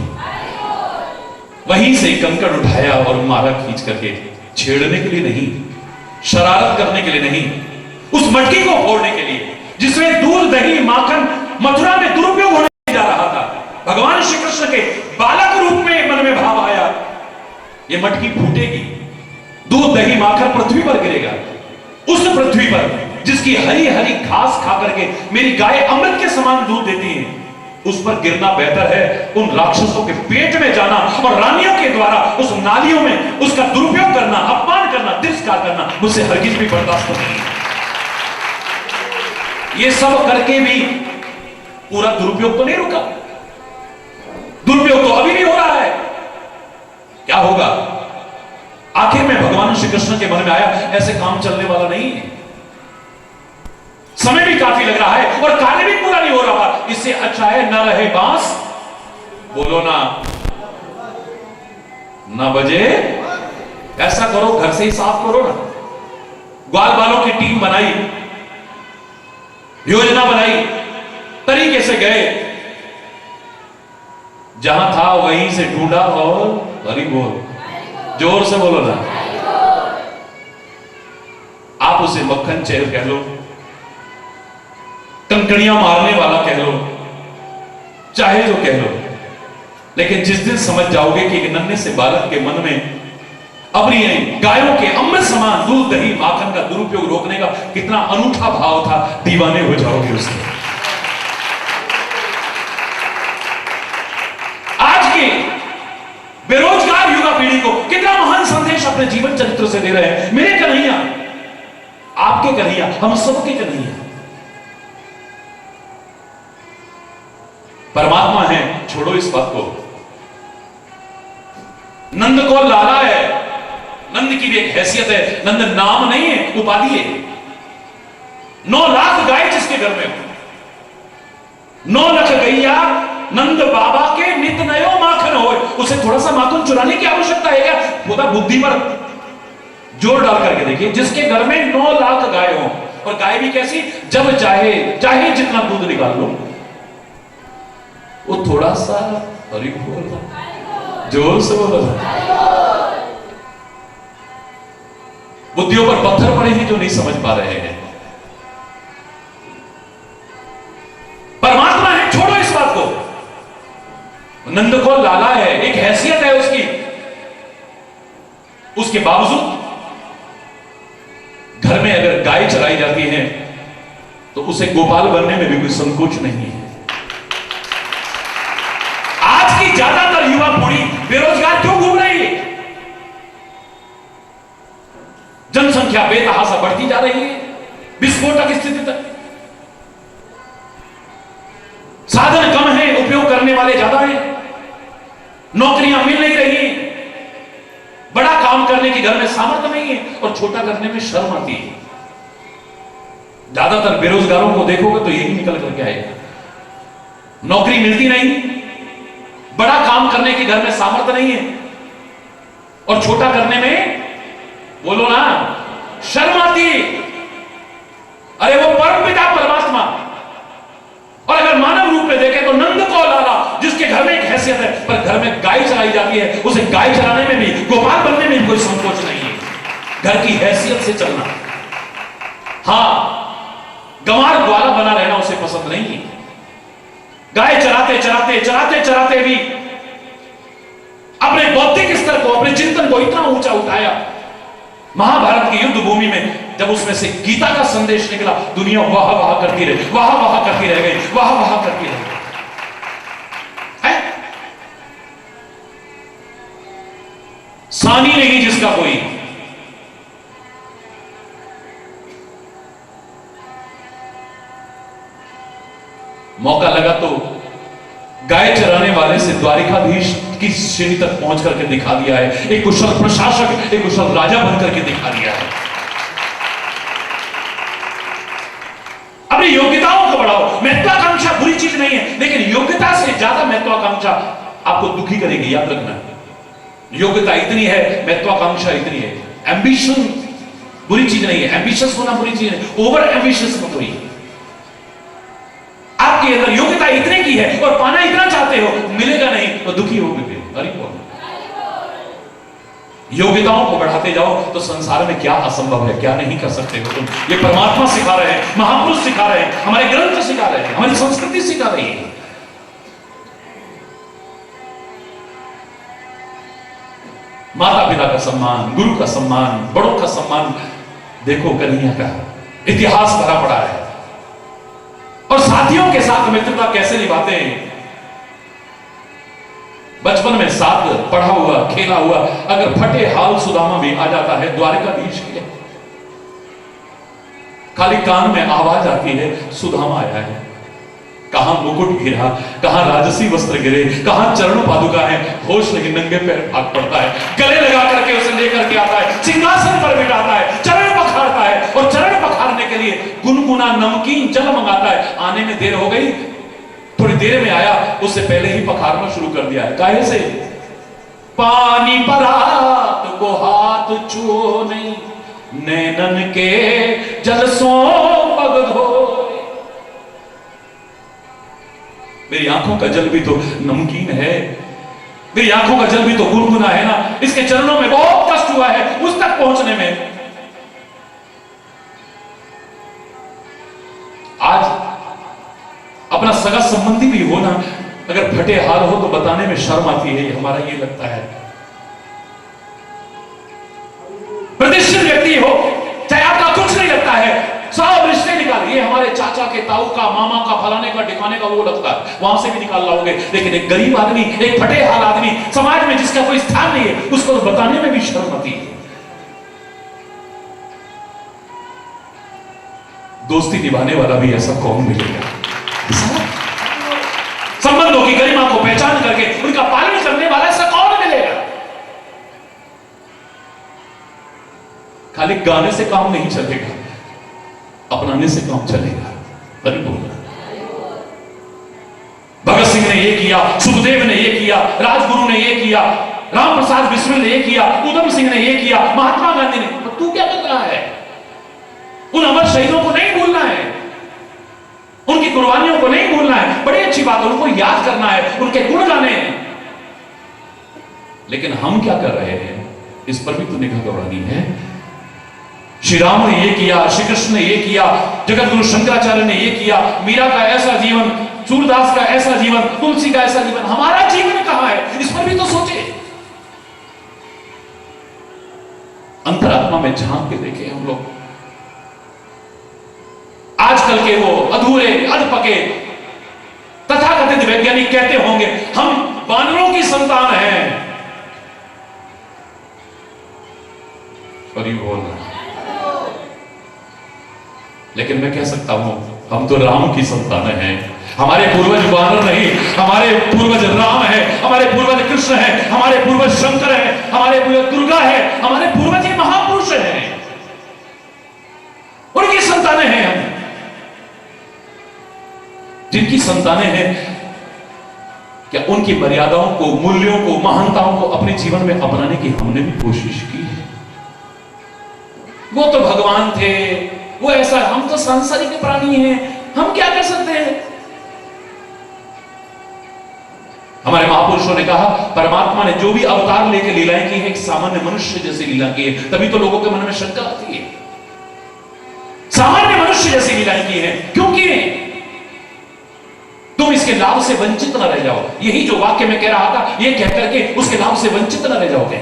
वहीं से कंकड़ उठाया और मारा खींच करके, छेड़ने के लिए नहीं, शरारत करने के लिए नहीं, उस मटकी को फोड़ने के लिए जिसमें दूध दही माखन मथुरा में दुरुपयोग होने जा रहा था। भगवान श्री कृष्ण के बालक रूप में मन में भाव आया, ये मटकी फूटेगी, दूध दही माखन पृथ्वी पर गिरेगा। उस पृथ्वी पर जिसकी हरी हरी घास खा करके मेरी गाय अमृत के समान दूध देती है, उस पर गिरना बेहतर है उन राक्षसों के पेट में जाना और रानियों के द्वारा उस नालियों में उसका दुरुपयोग करना, अपमान करना, तिरस्कार करना मुझसे हरगिज भी बर्दाश्त नहीं। ये सब करके भी पूरा दुरुपयोग तो नहीं रुका, दुरुपयोग तो अभी भी हो रहा है। क्या होगा? आखिर में भगवान श्री कृष्ण के मन में आया, ऐसे काम चलने वाला नहीं है, समय भी काफी लग रहा है और कार्य भी पूरा नहीं हो रहा, इससे अच्छा है न रहे बांस, बोलो ना बजे। ऐसा करो, घर से ही साफ करो ना। ग्वाल बालों की टीम बनाई, योजना बनाई, तरीके से गए, जहां था वहीं से ढूंढा और हरि बोल, जोर से बोलो ना। आप उसे मक्खन चेहर कह लो, कंकड़ियां मारने वाला कह लो, चाहे जो कह लो, लेकिन जिस दिन समझ जाओगे कि एक नन्हे से बालक के मन में अपनी गायों के अमृत समान दूध दही माखन का दुरुपयोग रोकने का कितना अनूठा भाव था, दीवाने हो जाओगे उसके। आज की बेरोजगार युवा पीढ़ी को कितना महान संदेश अपने जीवन चरित्र से दे रहे हैं मेरे कन्हैया, आपके कन्हैया, हम सबके कन्हैया। परमात्मा है, छोड़ो इस बात को। नंद को लाला है, नंद की भी एक हैसियत है, नंद नाम नहीं है, उपाधि है। 9 लाख गाय जिसके घर में हो, 9 लाख गैया नंद बाबा के नित नयो माखन हो, उसे थोड़ा सा माखन चुराने की आवश्यकता है क्या? खुदा बुद्धि पर जोर डाल करके देखिए, जिसके घर में 9 लाख गाय हो, और गाय भी कैसी, जब चाहे चाहे जितना दूध निकाल लो, वो थोड़ा सा, हरि बोल, जोर से बोलो, बुद्धियों पर पत्थर पड़े हैं जो नहीं समझ पा रहे हैं। परमात्मा है, छोड़ो इस बात को। नंद को लाला है, एक हैसियत है उसकी, उसके बावजूद घर में अगर गाय चलाई जाती है तो उसे गोपाल बनने में भी कोई संकोच नहीं है। आज की ज्यादातर युवा पीढ़ी बेरोजगार क्यों घूम रही है? जनसंख्या बेतहाशा बढ़ती जा रही है, विस्फोटक स्थिति तक, साधन कम है, उपयोग करने वाले ज्यादा हैं, नौकरियां मिल नहीं रही, बड़ा काम करने की घर में सामर्थ्य नहीं है, और छोटा करने में शर्म आती है। ज्यादातर बेरोजगारों को देखोगे तो यही निकल करके आएगा, नौकरी मिलती नहीं, बड़ा काम करने की घर में सामर्थ्य नहीं है, और छोटा करने में, बोलो ना, शर्म आती है। अरे वो परमपिता परमात्मा, और अगर मानव रूप में देखें तो नंद को लाला, जिसके घर में एक हैसियत है, पर घर में गाय चलाई जाती है, उसे गाय चलाने में भी, गोपाल बनने में भी कोई संकोच नहीं है। घर की हैसियत से चलना, हां, गंवार ग्वाला बना रहना उसे पसंद नहीं है। गाय चराते चराते चराते चराते भी अपने बौद्धिक स्तर को, अपने चिंतन को इतना ऊंचा उठाया, महाभारत की युद्ध भूमि में जब उसमें से गीता का संदेश निकला, दुनिया वाह वाह करती रही, वाह वाह करती रह गई, वाह वाह करती रह गई। सानी नहीं जिसका कोई, मौका लगा तो गाय चराने वाले से द्वारिकाधीश की श्रेणी तक पहुंच करके दिखा दिया है, एक कुशल प्रशासक, एक कुशल राजा बनकर के दिखा दिया है। अपनी योग्यताओं को बढ़ाओ। महत्वाकांक्षा बुरी चीज नहीं है, लेकिन योग्यता से ज्यादा महत्वाकांक्षा आपको दुखी करेगी, याद रखना। योग्यता इतनी है, महत्वाकांक्षा इतनी है। एम्बिशन बुरी चीज नहीं है, एम्बिशियस होना बुरी चीज है, ओवर एम्बिशियस मत होइए। आपके अंदर योग्यता इतने की है और पाना इतना चाहते हो, मिलेगा नहीं तो दुखी होगे। हरि बोल। योग्यताओं को बढ़ाते जाओ तो संसार में क्या असंभव है, क्या नहीं कर सकते हो तुम। ये परमात्मा सिखा रहे हैं, महापुरुष सिखा रहे हैं, हमारे ग्रंथ सिखा रहे हैं, हमारी संस्कृति सिखा रही है। माता पिता का सम्मान, गुरु का सम्मान, बड़ों का सम्मान, देखो कन्हैया का इतिहास भरा पड़ा है। और साथियों के साथ मित्रता कैसे निभाते हैं। बचपन में साथ पढ़ा हुआ, खेला हुआ, अगर फटे हाल सुदामा भी आ जाता है द्वारिकाधीश के, खाली कान में आवाज आती है सुदामा आया है। कहां मुकुट गिरा, कहां राजसी वस्त्र गिरे, कहां चरण पादुका है, होश नहीं, नंगे पैर भाग पड़ता है, गले लगा करके उसे लेकर के आता है, सिंहासन पर बिठाता है, चरण पखारता है, और चरण पखारने के लिए गुनगुना नमकीन जल मंगाता है। आने में देर हो गई, थोड़ी देर में आया, उससे पहले ही पखारना शुरू कर दिया है। काहे से? पानी परात को हाथ छुओ नहीं, नैनन के जल सो पग धोए। मेरी आंखों का जल भी तो नमकीन है, मेरी आंखों का जल भी तो गुनगुना है ना। इसके चरणों में बहुत कष्ट हुआ है उस तक पहुंचने में। आज अपना सगा संबंधी भी हो ना, अगर फटे हाल हो तो बताने में शर्म आती है, हमारा ये लगता है। प्रतिष्ठित व्यक्ति हो, चाहे आपका कुछ नहीं लगता है, सब रिश्ते निकालिए, हमारे चाचा के, ताऊ का, मामा का, फलाने का, ठिकाने का, वो लगता है, वहां से भी निकाल लाओगे। लेकिन एक गरीब आदमी, एक फटे हाल आदमी, समाज में जिसका कोई स्थान नहीं है, उसको तो बताने में भी शर्म आती है। दोस्ती निभाने वाला भी ऐसा कौन मिलेगा? संबंधों की गरिमा को पहचान करके उनका पालन करने वाला ऐसा कौन मिलेगा? खाली गाने से काम नहीं चलेगा। अपनाने से काम चलेगा। अरे बोलना, भगत सिंह ने ये किया, सुखदेव ने ये किया, राजगुरु ने ये किया, राम प्रसाद बिस्मिल ने ये किया, उधम सिंह ने ये किया, महात्मा गांधी ने। तो तू क्या कर रहा है? उन अमर शहीदों को नहीं भूलना है, उनकी कुर्बानियों को नहीं भूलना है। बड़ी अच्छी बात है, उनको याद करना है, उनके गुण गाने हैं। लेकिन हम क्या कर रहे हैं, इस पर भी तो निगाह दौड़ानी है। श्री राम ने ये किया, श्री कृष्ण ने ये किया, जगत गुरु शंकराचार्य ने ये किया, मीरा का ऐसा जीवन, सूरदास का ऐसा जीवन, तुलसी का ऐसा जीवन। हमारा जीवन कहां है, इस पर भी तो सोचे। अंतरात्मा में झांक के देखें हम लोग। आजकल के वो अधूरे अधपके तथाकथित वैज्ञानिक कहते होंगे हम बानरों की संतान हैं, और ये बोल रहा है। लेकिन मैं कह सकता हूं हम तो राम की संतान हैं। हमारे पूर्वज वानर नहीं, हमारे पूर्वज राम है, हमारे पूर्वज कृष्ण है, हमारे पूर्वज शंकर है, हमारे पूर्वज दुर्गा है, हमारे पूर्वज ये महापुरुष हैं, उनकी संतानें हैं हम। जिनकी संतानें हैं, क्या उनकी मर्यादाओं को, मूल्यों को, महानताओं को अपने जीवन में अपनाने की हमने भी कोशिश की है? वो तो भगवान थे, वो ऐसा, हम तो सांसारिक प्राणी हैं, हम क्या कर सकते हैं? हमारे महापुरुषों ने कहा परमात्मा ने जो भी अवतार लेकर लीलाएं की है, एक सामान्य मनुष्य जैसी लीला की है। तभी तो लोगों के मन में शंका आती है, सामान्य मनुष्य जैसी लीलाएं की है, क्योंकि तुम इसके लाभ से वंचित न रह जाओ। यही जो वाक्य में कह रहा था, ये कह करके उसके लाभ से वंचित न रह जाओगे।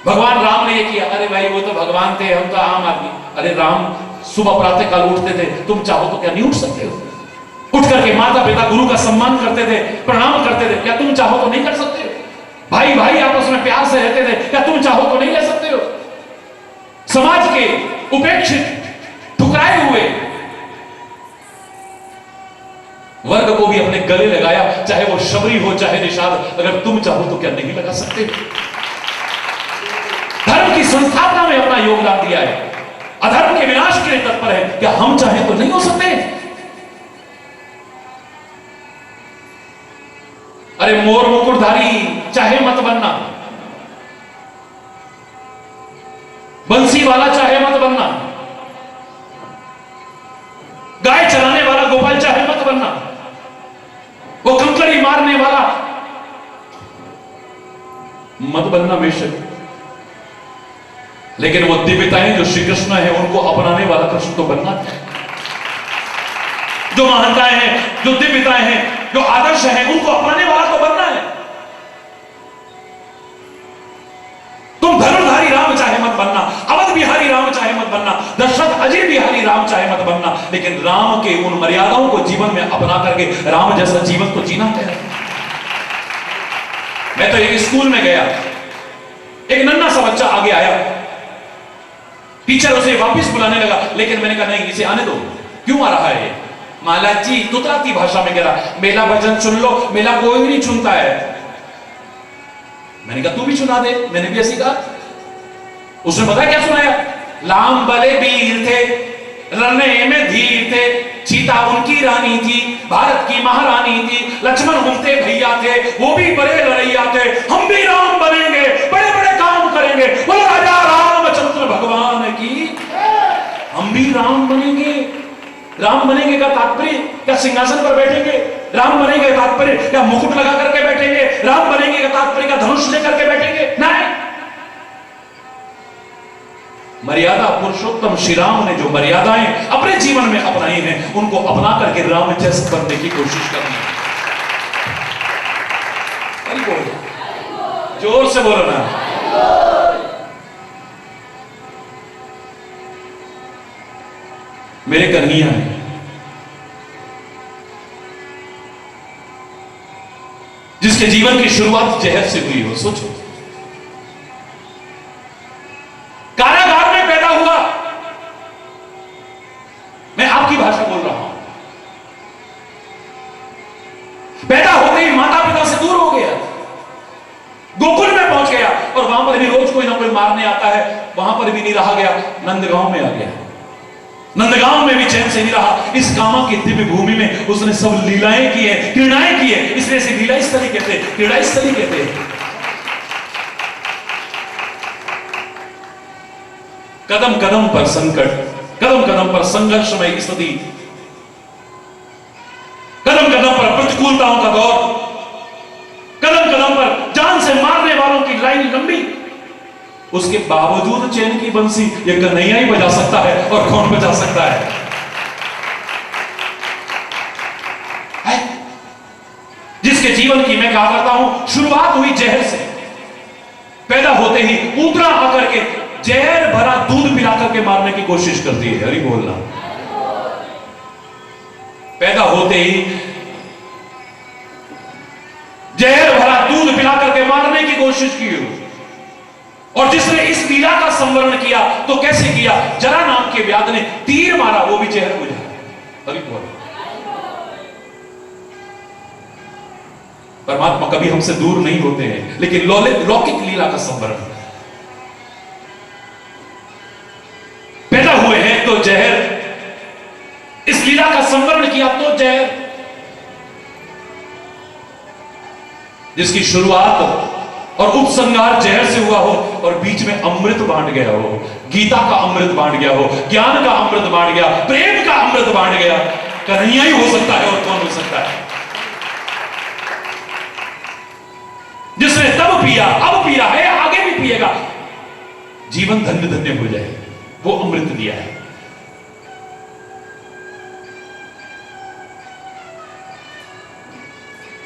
भगवान राम ने ये किया, अरे भाई वो तो भगवान थे, हम तो आम आदमी। अरे राम सुबह प्रातः काल उठते थे, तुम चाहो तो क्या नहीं उठ सकते हो? उठ करके माता पिता गुरु का सम्मान करते थे, प्रणाम करते थे, क्या तुम चाहो तो नहीं कर सकते हो? भाई भाई आपस में प्यार से रहते थे, क्या तुम चाहो तो नहीं रह सकते हो? समाज के उपेक्षित, ठुकराए हुए वर्ग को भी अपने गले लगाया, चाहे वो शबरी हो चाहे निषाद। अगर तुम चाहो तो क्या नहीं लगा सकते? धर्म की संस्थापना में अपना योगदान दिया है, अधर्म के विनाश के लिए तत्पर है। क्या हम चाहे तो नहीं हो सकते? अरे मोर मुकुटधारी चाहे मत बनना, बंसी वाला चाहे मत बनना, गाय चलाने वाला गोपाल चाहे मत बनना, वो कंकड़ी मारने वाला मत बनना बेशक, लेकिन वो दिव्यताएं जो श्री कृष्ण है उनको अपनाने वाला कृष्ण तो बनना है। जो महानताएं हैं, जो दिव्यताएं हैं, जो आदर्श हैं, उनको अपनाने वाला तो बनना है। तुम धनुर्धारी राम चाहे मत बनना, अवध बिहारी राम चाहे मत बनना, दशरथ अजय बिहारी राम चाहे मत बनना, लेकिन राम के उन मर्यादाओं को जीवन में अपना करके राम जैसा जीवन को जीना है। मैं तो एक स्कूल में गया, एक नन्हा सा बच्चा आगे आया, टीचर उसे वापस बुलाने लगा, लेकिन मैंने कहा नहीं, इसे आने दो। क्यों आ रहा है? माला जी तुतराती भाषा में कह रहा, मेला भजन सुन लो, मेला कोई नहीं सुनता है। मैंने कहा तू भी सुना दे, मैंने भी ऐसी कहा। उसने पता क्या सुनाया? लाम बले वीर थे, लड़ने में धीर थे, सीता उनकी रानी थी, भारत की महारानी थी, लक्ष्मण उनके भैया थे, वो भी बड़े लड़ैया थे, हम भी राम बनेंगे, बड़े बड़े काम करेंगे, बोलो राजा रामचंद्र भगवान की। हम भी राम बनेंगे। राम बनेंगे का तात्पर्य क्या सिंहासन पर बैठेंगे? राम बनेंगे का तात्पर्य क्या मुकुट लगा करके बैठेंगे? राम बनेंगे का तात्पर्य क्या धनुष लेकर के बैठेंगे? नहीं। मर्यादा पुरुषोत्तम श्री राम ने जो मर्यादाएं अपने जीवन में अपनाई हैं, उनको अपना करके राम जैसे बनने की कोशिश करनी है। जोर से बोलो ना। मेरे कन्हैया है, जिसके जीवन की शुरुआत जहर से हुई हो। सोचो, कारागार में पैदा हुआ, मैं आपकी भाषा बोल रहा हूं। पैदा होते ही माता पिता से दूर हो गया, गोकुल में पहुंच गया, और वहां पर भी रोज कोई ना कोई मारने आता है, वहां पर भी नहीं रहा गया, नंदगांव में आ गया। नंदगांव में भी चैन से नहीं रहा। इस कामा की दिव्य भूमि में उसने सब लीलाएं की है, क्रीड़ाएं की है, इसलिए इसे लीला स्थली कहते, क्रीड़ा स्थली कहते हैं। कदम कदम पर संकट, कदम कदम पर संघर्षमय स्थिति, कदम कदम पर प्रतिकूलताओं का दौर, कदम कदम पर जान से मारने वालों की लाइन लंबी, उसके बावजूद चैन की बंसी ये कन्हैया ही बजा सकता है। और कौन बजा सकता है? जिसके जीवन की मैं कहा करता हूं शुरुआत हुई जहर से, पैदा होते ही ऊतरा आकर के जहर भरा दूध पिला करके मारने की कोशिश करती है। हरी बोलना। पैदा होते ही जहर भरा दूध पिला करके मारने की कोशिश की। और जिसने इस लीला का संवरण किया तो कैसे किया? जरा नाम के व्याध ने तीर मारा, वो भी जहर बुझा। हरि बोल। परमात्मा कभी हमसे दूर नहीं होते हैं, लेकिन लौकिक लीला का संवरण। पैदा हुए हैं तो जहर, इस लीला का संवरण किया तो जहर। जिसकी शुरुआत और उपसंहार जहर से हुआ हो और बीच में अमृत बांट गया हो, गीता का अमृत बांट गया हो, ज्ञान का अमृत बांट गया, प्रेम का अमृत बांट गया, कन्हैया ही हो सकता है। और कौन हो सकता है? जिसने तब पिया, अब पिया है, आगे भी पिएगा, जीवन धन्य धन्य हो जाए, वो अमृत दिया है।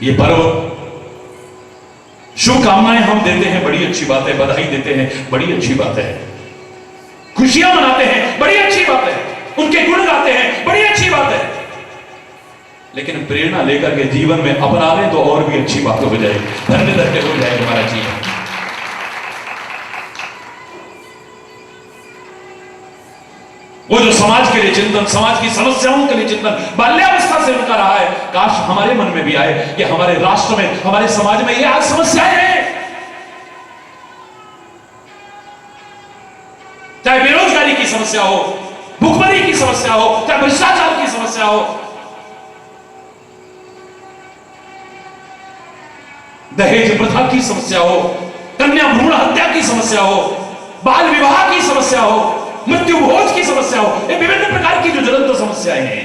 ये पर्व शुभकामनाएं हम देते हैं, बड़ी अच्छी बात है, बधाई देते हैं, बड़ी अच्छी बात है, खुशियां मनाते हैं, बड़ी अच्छी बात है, उनके गुण गाते हैं, बड़ी अच्छी बात है। लेकिन प्रेरणा लेकर के जीवन में अपना लें तो और भी अच्छी बात हो जाए, धन्य धन्य हो जाए हमारा जीवन। वो जो समाज के लिए चिंतन, समाज की समस्याओं के लिए चिंतन बाल्यावस्था से उनका रहा है, काश हमारे मन में भी आए कि हमारे राष्ट्र में, हमारे समाज में ये आज समस्याएं हैं। चाहे बेरोजगारी की समस्या हो, भूखमरी की समस्या हो, चाहे भ्रष्टाचार की समस्या हो, दहेज प्रथा की समस्या हो, कन्या भ्रूण हत्या की समस्या हो, बाल विवाह की समस्या हो, मृत्यु भोज की समस्या हो, ये विभिन्न प्रकार की जो ज्वलंत समस्याएं हैं,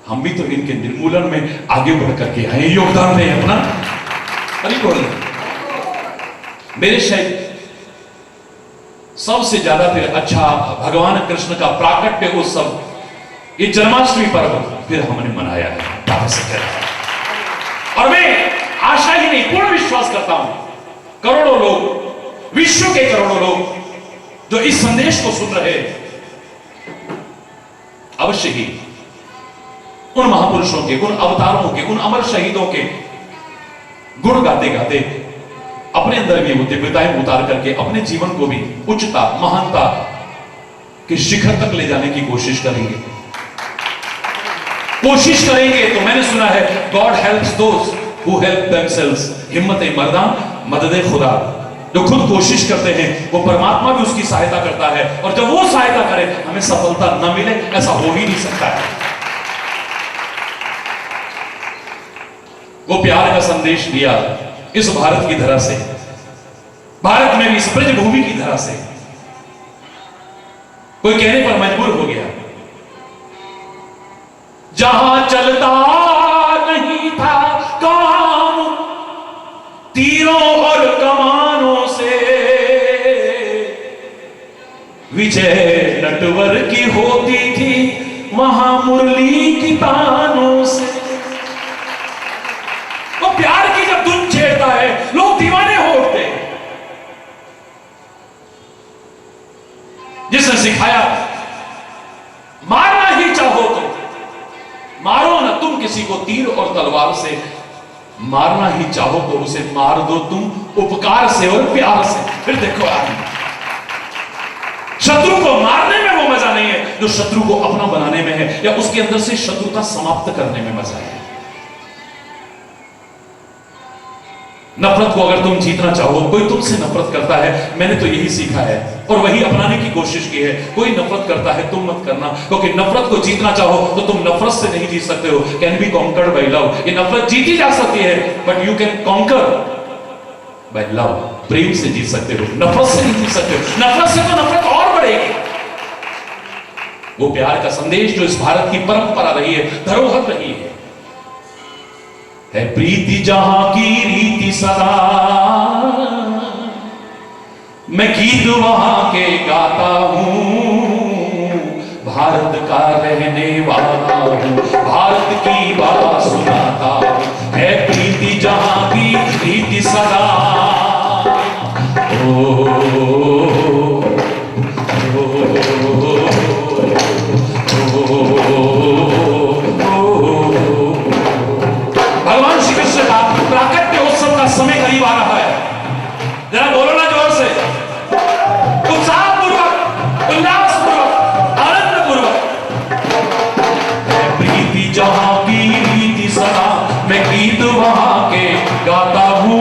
हम भी तो इनके निर्मूलन में आगे बढ़ करके आए, योगदान दें अपना। अरे बोल। मेरे शायद सबसे ज्यादा फिर अच्छा भगवान कृष्ण का प्राकट्य उत्सव, ये जन्माष्टमी पर्व फिर हमने मनाया है। और मैं आशा ही नहीं, पूर्ण विश्वास करता हूं, करोड़ों लोग, विश्व के करोड़ों लोग जो इस संदेश को सुन रहे, अवश्य ही उन महापुरुषों के, उन अवतारों के, उन अमर शहीदों के गुण गाते गाते अपने अंदर भी वो दिव्यताएं उतार करके अपने जीवन को भी उच्चता, महानता के शिखर तक ले जाने की कोशिश करेंगे। तो मैंने सुना है, God helps those who help themselves. हिम्मत मर्दा मदद खुदा। जो खुद कोशिश करते हैं वो परमात्मा भी उसकी सहायता करता है, और जब वो सहायता करे हमें सफलता न मिले, ऐसा हो ही नहीं सकता है। वो प्यार का संदेश दिया इस भारत की धरा से, भारत में भी इस ब्रज भूमि की धरा से। कोई कहने पर मजबूर हो गया, जहां चलता नहीं था काम तीरों और कमानों से, विजय नटवर की होती थी वहां मुरली की तानों से। वो प्यार की जब धुन छेड़ता है लोग दीवाने हो उठते हैं। जिसने सिखाया मारना ही चाहो तो मारो ना तुम किसी को तीर और तलवार से, मारना ही चाहो तो उसे मार दो तुम उपकार से और प्यार से। फिर देखो यार, शत्रु को मारने में वो मजा नहीं है जो शत्रु को अपना बनाने में है, या उसके अंदर से शत्रुता समाप्त करने में मजा है। नफरत को अगर तुम जीतना चाहो, कोई तुमसे नफरत करता है, मैंने तो यही सीखा है और वही अपनाने की कोशिश की है। कोई नफरत करता है, तुम मत करना, क्योंकि नफरत को जीतना चाहो तो तुम नफरत से नहीं जीत सकते हो। Can be conquered by love, ये नफरत जीती जा सकती है, but you can conquer by love, प्रेम से जीत सकते हो, नफरत से नहीं जीत सकते हो। नफरत से तो नफरत और बढ़ेगी। वो प्यार का संदेश जो इस भारत की परंपरा रही है, धरोहर रही है प्रीति जहां की रीति सदा, मैं गीत वहां के गाता हूं, भारत का रहने वाला हूं, भारत की बात सुनाता हूं, है प्रीति जहां की रीति सदा। भगवान श्री कृष्ण का प्राकट्य उत्सव का समय करीब आ रहा है। जरा बोलो ना जोर से, उत्साहपूर्वक, उल्लासपूर्वक, आनंदपूर्वक। प्रीति जहां की रीति सदा, मैं गीत वहां के गाता हूं,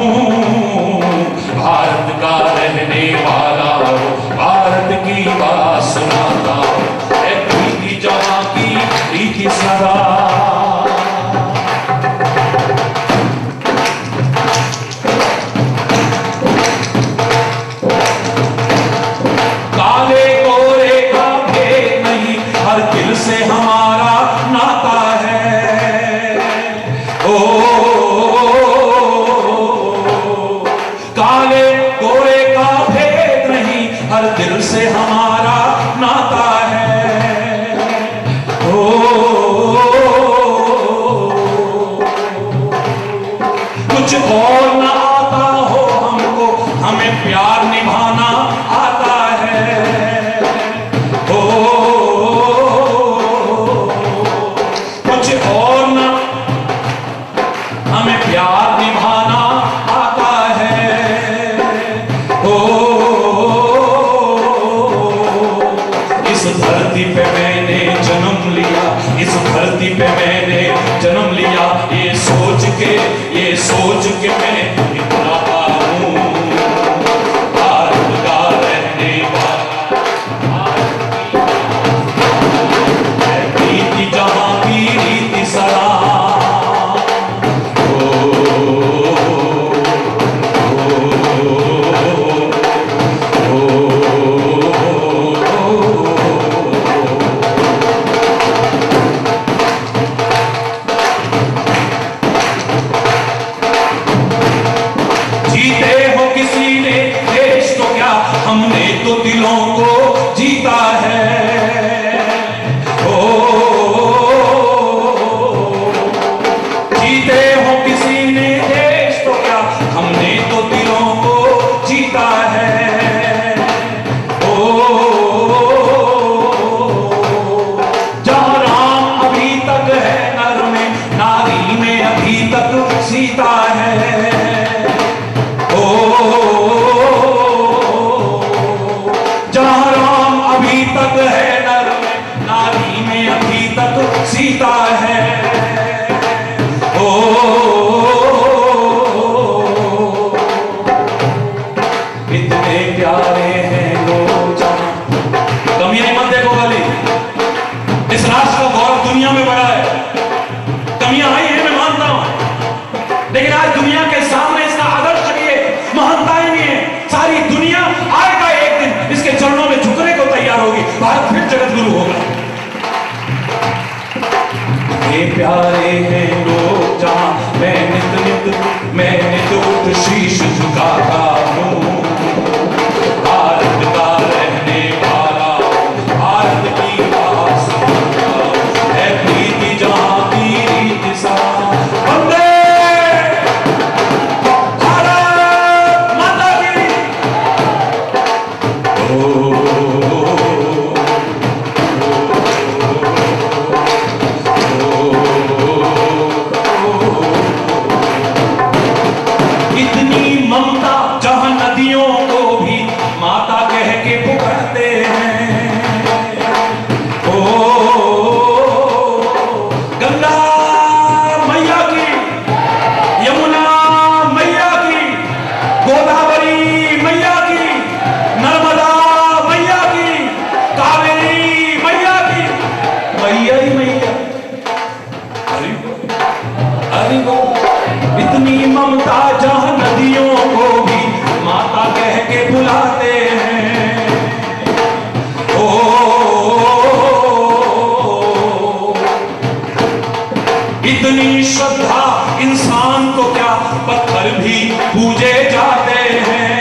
भारत का रहने वाला हूं, भारत की बात सुनाता हूं, प्रीति जहां की रीति सदा। से हमारा नाता है, ओ काले गोरे का भेद नहीं, हर दिल से हमारा नाता है, ओ कुछ और ना आता हो हमको, हमें प्यार निभाना आता है, ओ और ना हमें प्यार निभाना आता है, ओ इस धरती पे मैंने जन्म लिया, इस धरती पे मैंने जन्म लिया, ये सोच के मैं इतना हूं, भारत का रहने वाला, प्रीति जहां की रीति सदा। इतनी श्रद्धा इंसान को क्या पत्थर भी पूजे जाते हैं।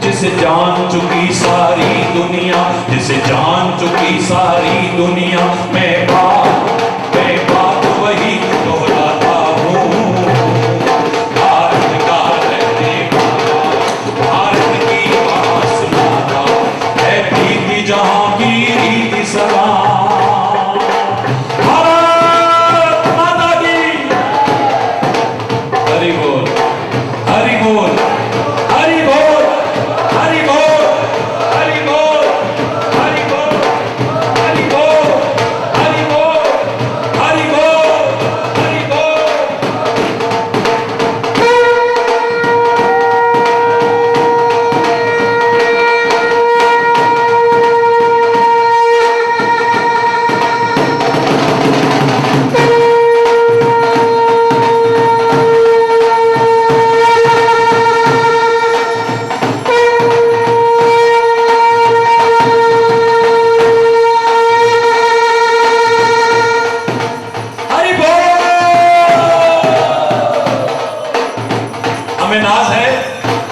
जिसे जान चुकी सारी दुनिया, जिसे जान चुकी सारी दुनिया, मैं बात वही दोहराता हूँ। भारत का रहने वाला, भारत की बात सुनाता है, प्रीति जहाँ की रीति सलाम। भारत माता की हरि बोल, हरि बोल, हरि बोल, हरि बोल, हरि बोल, हरि बोल, हरि बोल, हरि बोल, हरि बोल, हरि बोल। हरि बोल। हमें नाज है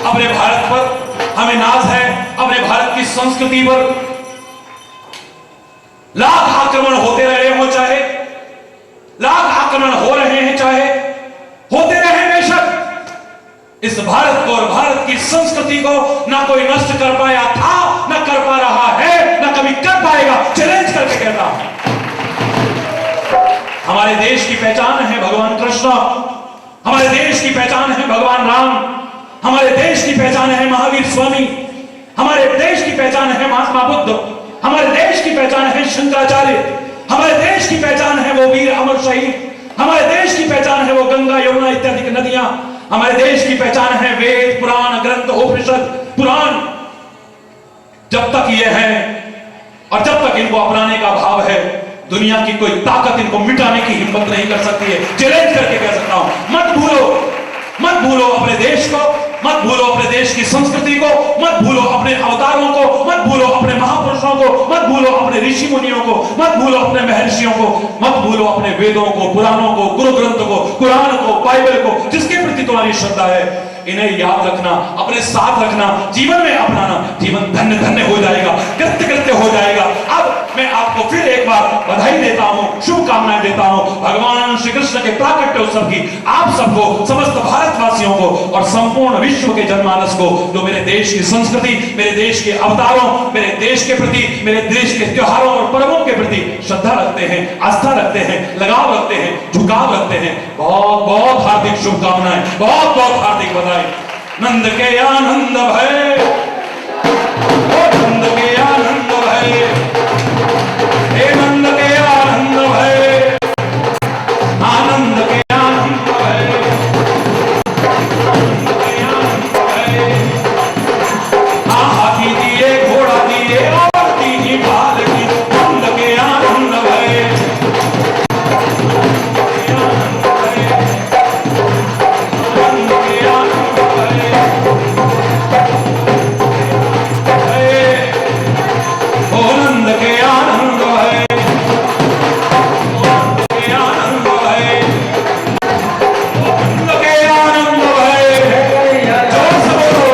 अपने भारत पर, हमें नाज है अपने भारत की संस्कृति पर। लाख आक्रमण होते रहे हो, चाहे लाख आक्रमण हो रहे हैं, चाहे होते रहे बेशक, इस भारत को और भारत की संस्कृति को ना कोई नष्ट कर पाया था, ना कर पा रहा है, ना कभी कर पाएगा। चैलेंज करके कहता हूं, हमारे देश की पहचान है भगवान कृष्ण, हमारे देश की पहचान है भगवान राम, हमारे देश की पहचान है महावीर स्वामी, हमारे देश की पहचान है महात्मा बुद्ध, हमारे देश की पहचान है शंकराचार्य, हमारे देश की पहचान है वो वीर अमर शहीद, हमारे देश की पहचान है वो गंगा यमुना इत्यादि नदियां, हमारे देश की पहचान है वेद पुराण ग्रंथ उपनिषद पुराण। जब तक ये है और जब तक इनको अपनाने का भाव है, दुनिया की कोई ताकत इनको मिटाने की हिम्मत नहीं कर सकती है। चैलेंज करके कह सकता हूं, मत भूलो अपने देश को, मत भूलो अपने देश की संस्कृति को, मत भूलो अपने अवतारों को, मत भूलो अपने महापुरुषों को, मत भूलो अपने ऋषि मुनियों को, मत भूलो अपने महर्षियों को, मत भूलो अपने वेदों को, पुराणों को, गुरु ग्रंथ को, कुरान को, बाइबल को, जिसके प्रति तुम्हारी श्रद्धा है। इन्हें याद रखना, अपने साथ रखना, जीवन में अपनाना, जीवन धन्य धन्य हो जाएगा, कृत्य कृत्य हो जाएगा। अब मैं आपको फिर एक बार बधाई देता हूं, शुभकामनाएं देता हूं भगवान श्री कृष्ण के प्राकट्य उत्सव की आप सबको, समस्त भारतवासियों को और संपूर्ण विश्व के जनमानस को, जो मेरे देश की संस्कृति, मेरे देश के अवतारों, मेरे देश के प्रति, मेरे देश के त्योहारों और पर्वों के प्रति श्रद्धा रखते हैं, आस्था रखते हैं, लगाव रखते हैं, झुकाव रखते हैं। बहुत बहुत हार्दिक शुभकामनाएं, बहुत बहुत हार्दिक बधाई। नंद के आनंद भय, नंद के आनंद भय, हे नंद के आनंद भय, आनंद के आनंद भय, आनंद के आनंद भय। हाथी दिए, घोड़ा दिए और तीनी बाल की, नंद के आनंद भय, आनंद भय, नंद के आनंद भय। ओ नंद के आनंद भय, नंद के आनंद भय, नंद के आनंद भय। जोर से बोलो,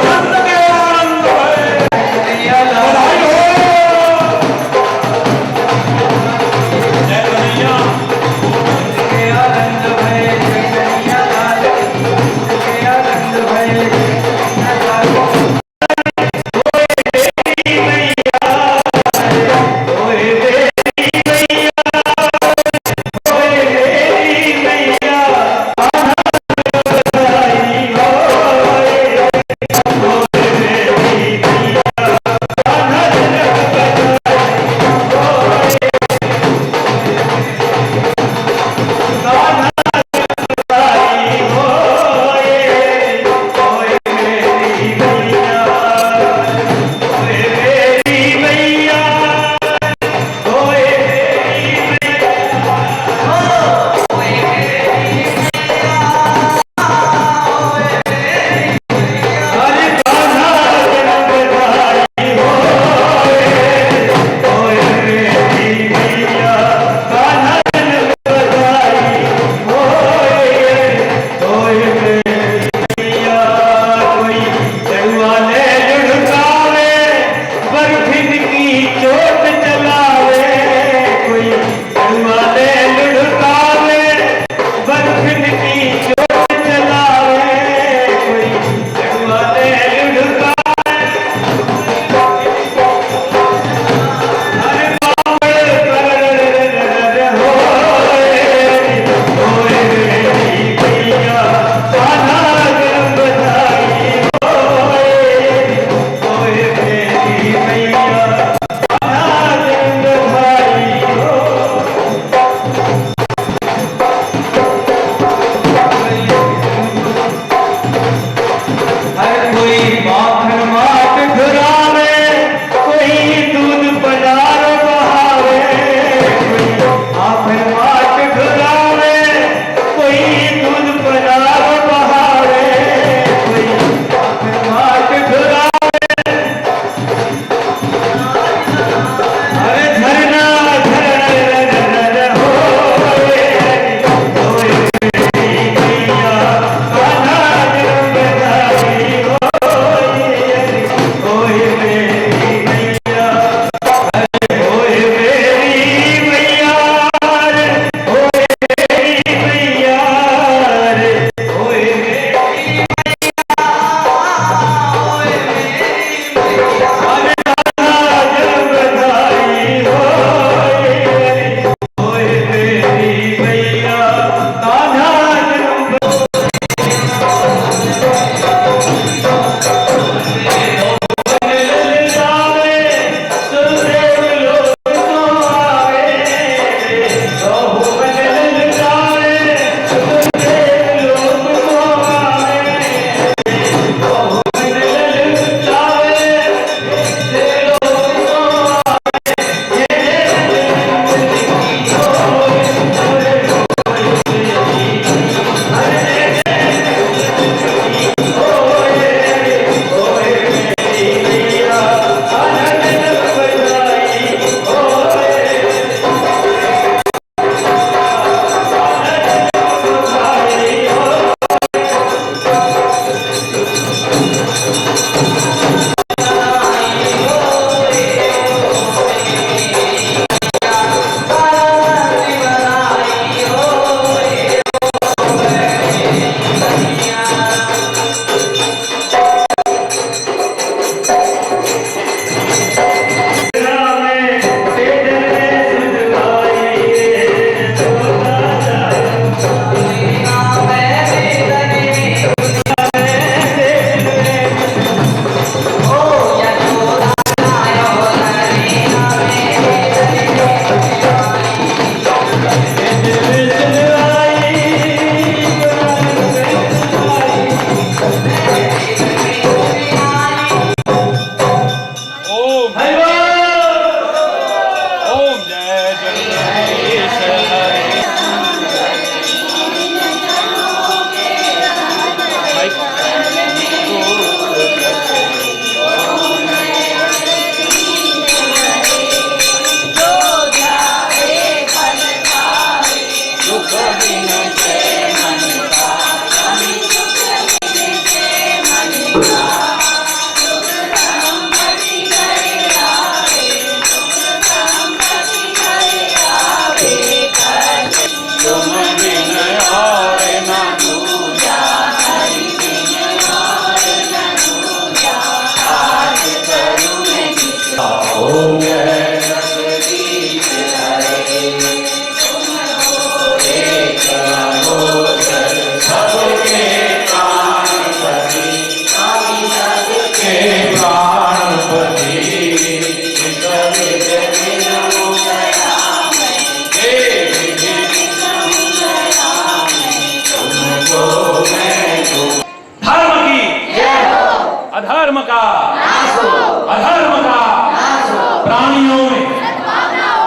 अधर्म का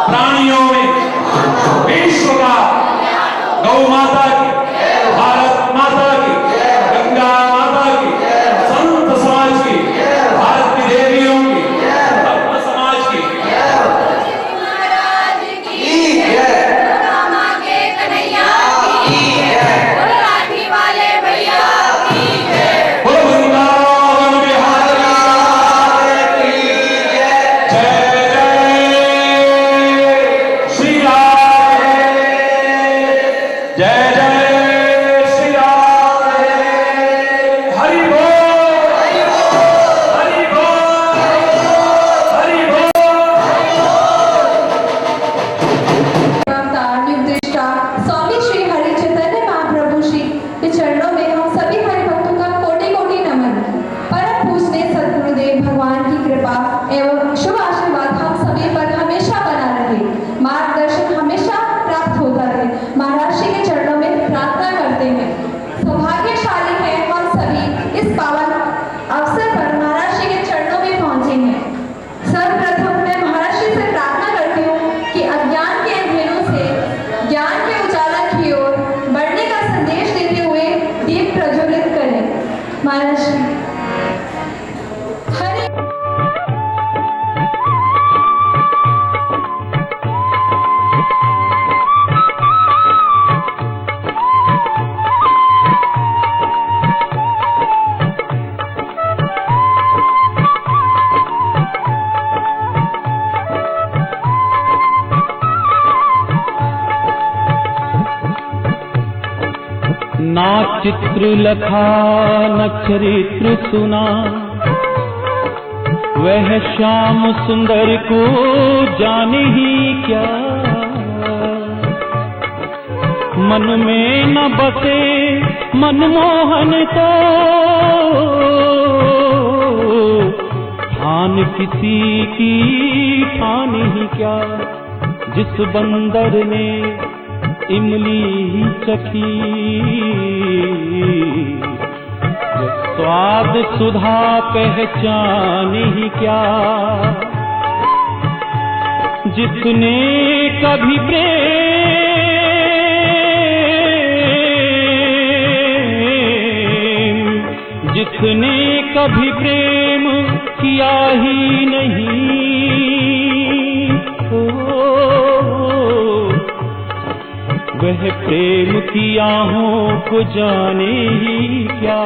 प्राणियों में विश्व का, गौ माता की, भारत माता की, गंगा माता की, संत समाज की, भारत की देवियों की, भक्त समाज की, ना चित्र लखा न चरित्र सुना, वह श्याम सुंदर को जाने ही क्या। मन में न बसे मनमोहन तो ठान किसी की ठान ही क्या। जिस बंदर ने इमली ही चखी, स्वाद सुधा पहचान ही क्या। जिसने कभी प्रेम, जिसने कभी प्रेम किया ही नहीं, वह प्रेम की आहों को जाने ही क्या।